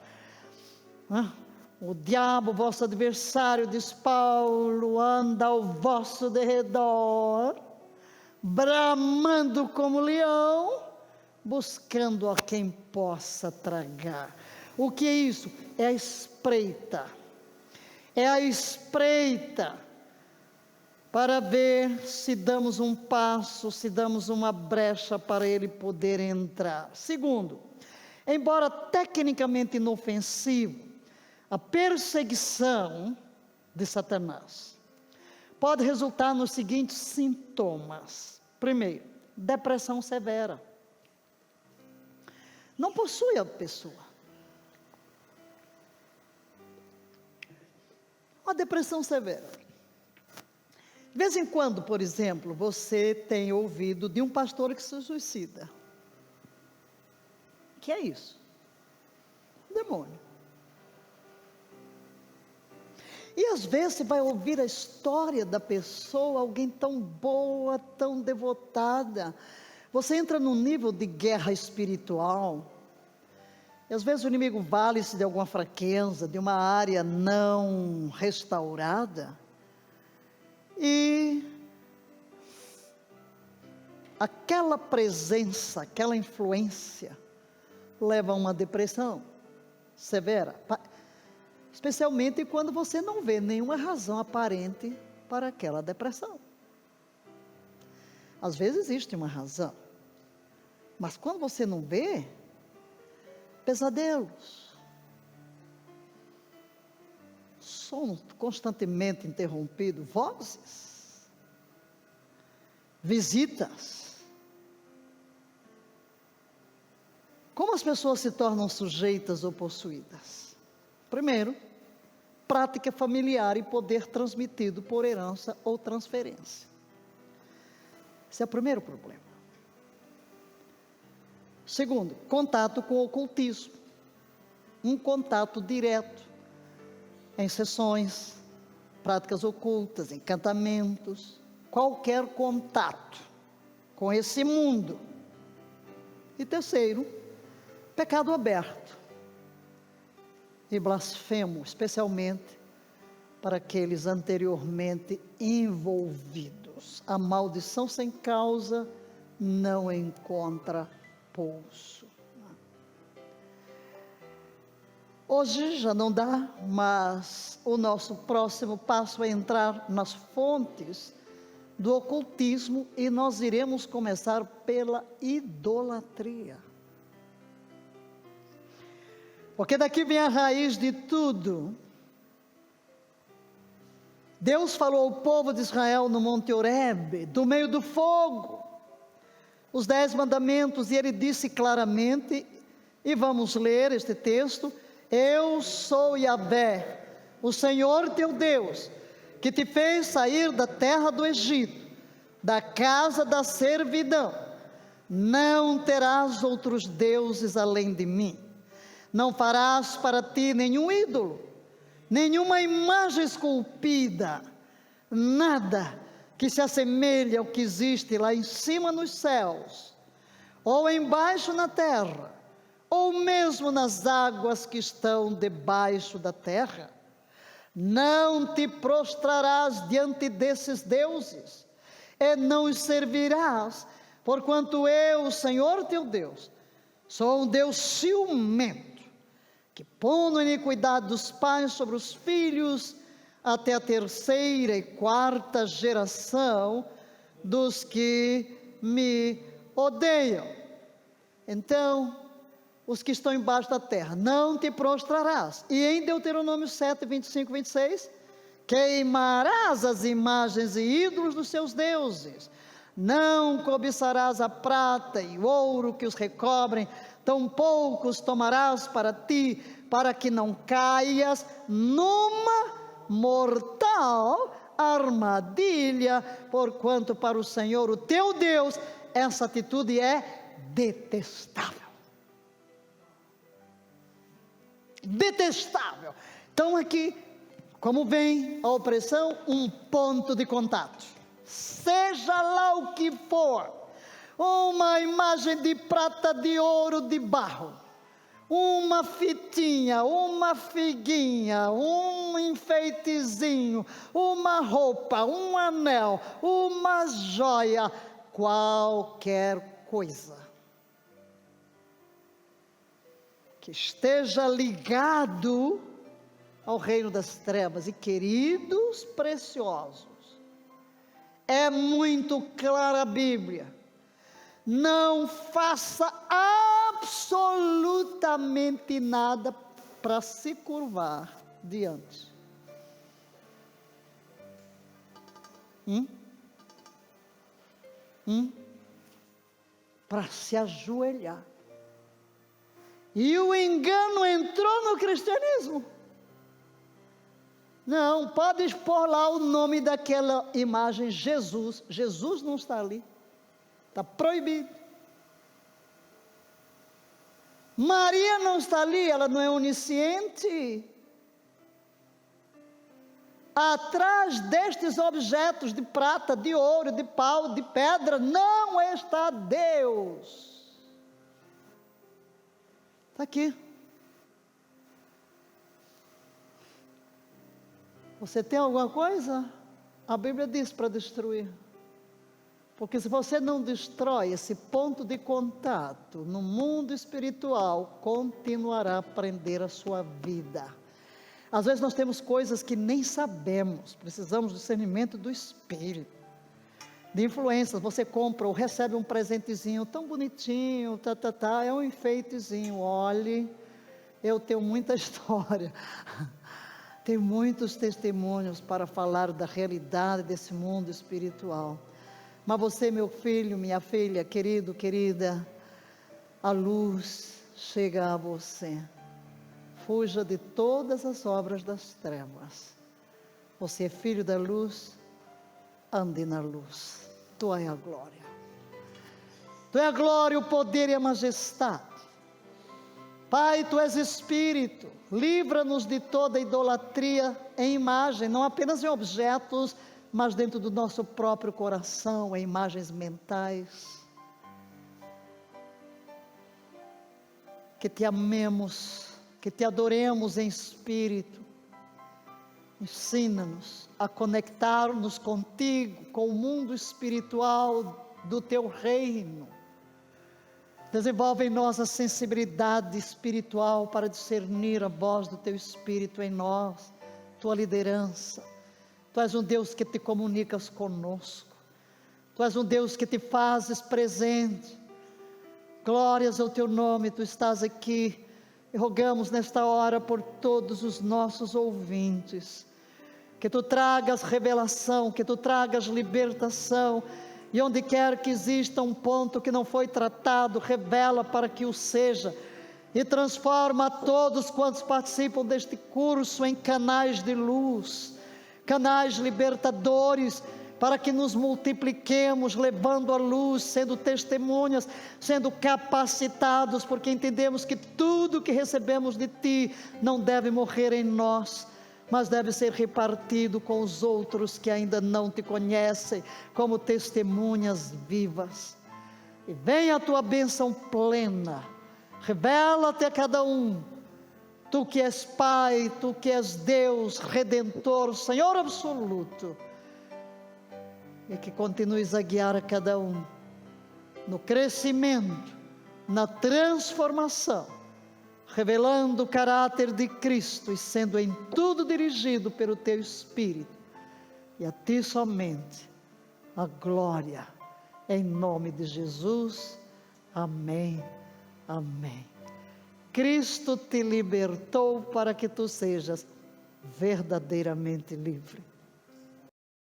O diabo, vosso adversário, diz Paulo, anda ao vosso derredor, bramando como leão, buscando a quem possa tragar. O que é isso? É a espreita. É a espreita para ver se damos um passo, se damos uma brecha para ele poder entrar. Segundo, embora tecnicamente inofensivo, a perseguição de Satanás pode resultar nos seguintes sintomas. Primeiro, depressão severa. Não possui a pessoa. Uma depressão severa. De vez em quando, por exemplo, você tem ouvido de um pastor que se suicida. O que é isso? Demônio. E às vezes você vai ouvir a história da pessoa, alguém tão boa, tão devotada. Você entra num nível de guerra espiritual. E às vezes o inimigo vale-se de alguma fraqueza, de uma área não restaurada. E aquela presença, aquela influência, leva a uma depressão severa. Especialmente quando você não vê nenhuma razão aparente para aquela depressão. Às vezes existe uma razão, mas quando você não vê, pesadelos, som constantemente interrompido, vozes, visitas. Como as pessoas se tornam sujeitas ou possuídas? Primeiro, prática familiar e poder transmitido por herança ou transferência. Esse é o primeiro problema. Segundo, contato com o ocultismo. Um contato direto em sessões, práticas ocultas, encantamentos, qualquer contato com esse mundo. E terceiro, pecado aberto e blasfemo, especialmente para aqueles anteriormente envolvidos. A maldição sem causa não encontra poço. Hoje já não dá, mas o nosso próximo passo é entrar nas fontes do ocultismo e nós iremos começar pela idolatria. Porque daqui vem a raiz de tudo. Deus falou ao povo de Israel no Monte Horebe, do meio do fogo, os 10 mandamentos, e ele disse claramente, e vamos ler este texto: eu sou Yahvé, o Senhor teu Deus, que te fez sair da terra do Egito, da casa da servidão. Não terás outros deuses além de mim. Não farás para ti nenhum ídolo, nenhuma imagem esculpida, nada que se assemelhe ao que existe lá em cima nos céus, ou embaixo na terra, ou mesmo nas águas que estão debaixo da terra. Não te prostrarás diante desses deuses, e não os servirás, porquanto eu, o Senhor teu Deus, sou um Deus ciumento, que põe a iniquidade dos pais sobre os filhos, até a 3ª e 4ª geração dos que me odeiam. Então, os que estão embaixo da terra, não te prostrarás. E em Deuteronômio 7, 25 e 26, queimarás as imagens e ídolos dos seus deuses, não cobiçarás a prata e o ouro que os recobrem, tampouco os tomarás para ti, para que não caias numa mortal armadilha, porquanto para o Senhor, o teu Deus, essa atitude é detestável. Detestável. Então aqui, como vem a opressão, um ponto de contato, seja lá o que for, uma imagem de prata, de ouro, de barro, uma fitinha, uma figuinha, um enfeitezinho, uma roupa, um anel, uma joia, qualquer coisa que esteja ligado ao reino das trevas. E queridos preciosos, é muito clara a Bíblia: não faça absolutamente nada para se curvar diante. Para se ajoelhar. E o engano entrou no cristianismo. Não, pode expor lá o nome daquela imagem, Jesus. Jesus não está ali. Está proibido. Maria não está ali, ela não é onisciente. Atrás destes objetos de prata, de ouro, de pau, de pedra, não está Deus. Está aqui. Você tem alguma coisa? A Bíblia diz para destruir. Porque se você não destrói esse ponto de contato no mundo espiritual, continuará a prender a sua vida. Às vezes nós temos coisas que nem sabemos, precisamos do discernimento do Espírito, de influências. Você compra ou recebe um presentezinho tão bonitinho, é um enfeitezinho. Olhe, eu tenho muita história, tenho muitos testemunhos para falar da realidade desse mundo espiritual. Mas você, meu filho, minha filha, querido, querida, a luz chega a você. Fuja de todas as obras das trevas. Você é filho da luz, ande na luz. Tu és a glória. Tu és a glória, o poder e a majestade. Pai, Tu és Espírito. Livra-nos de toda idolatria em imagem, não apenas em objetos, mas dentro do nosso próprio coração, em imagens mentais. Que Te amemos, que Te adoremos em espírito. Ensina-nos a conectar-nos contigo, com o mundo espiritual do Teu reino. Desenvolve em nós a sensibilidade espiritual para discernir a voz do Teu Espírito em nós, Tua liderança. Tu és um Deus que te comunicas conosco. Tu és um Deus que te fazes presente. Glórias ao Teu nome, Tu estás aqui. E rogamos nesta hora por todos os nossos ouvintes, que Tu tragas revelação, que Tu tragas libertação, e onde quer que exista um ponto que não foi tratado, revela para que o seja, e transforma a todos quantos participam deste curso em canais de luz, canais libertadores, para que nos multipliquemos, levando a luz, sendo testemunhas, sendo capacitados, porque entendemos que tudo que recebemos de Ti não deve morrer em nós, mas deve ser repartido com os outros que ainda não Te conhecem, como testemunhas vivas. E venha a Tua bênção plena, revela-te a cada um, Tu que és Pai, Tu que és Deus, Redentor, Senhor absoluto, e que continues a guiar a cada um, no crescimento, na transformação, revelando o caráter de Cristo e sendo em tudo dirigido pelo Teu Espírito, e a Ti somente a glória, em nome de Jesus, amém, amém. Cristo te libertou para que tu sejas verdadeiramente livre.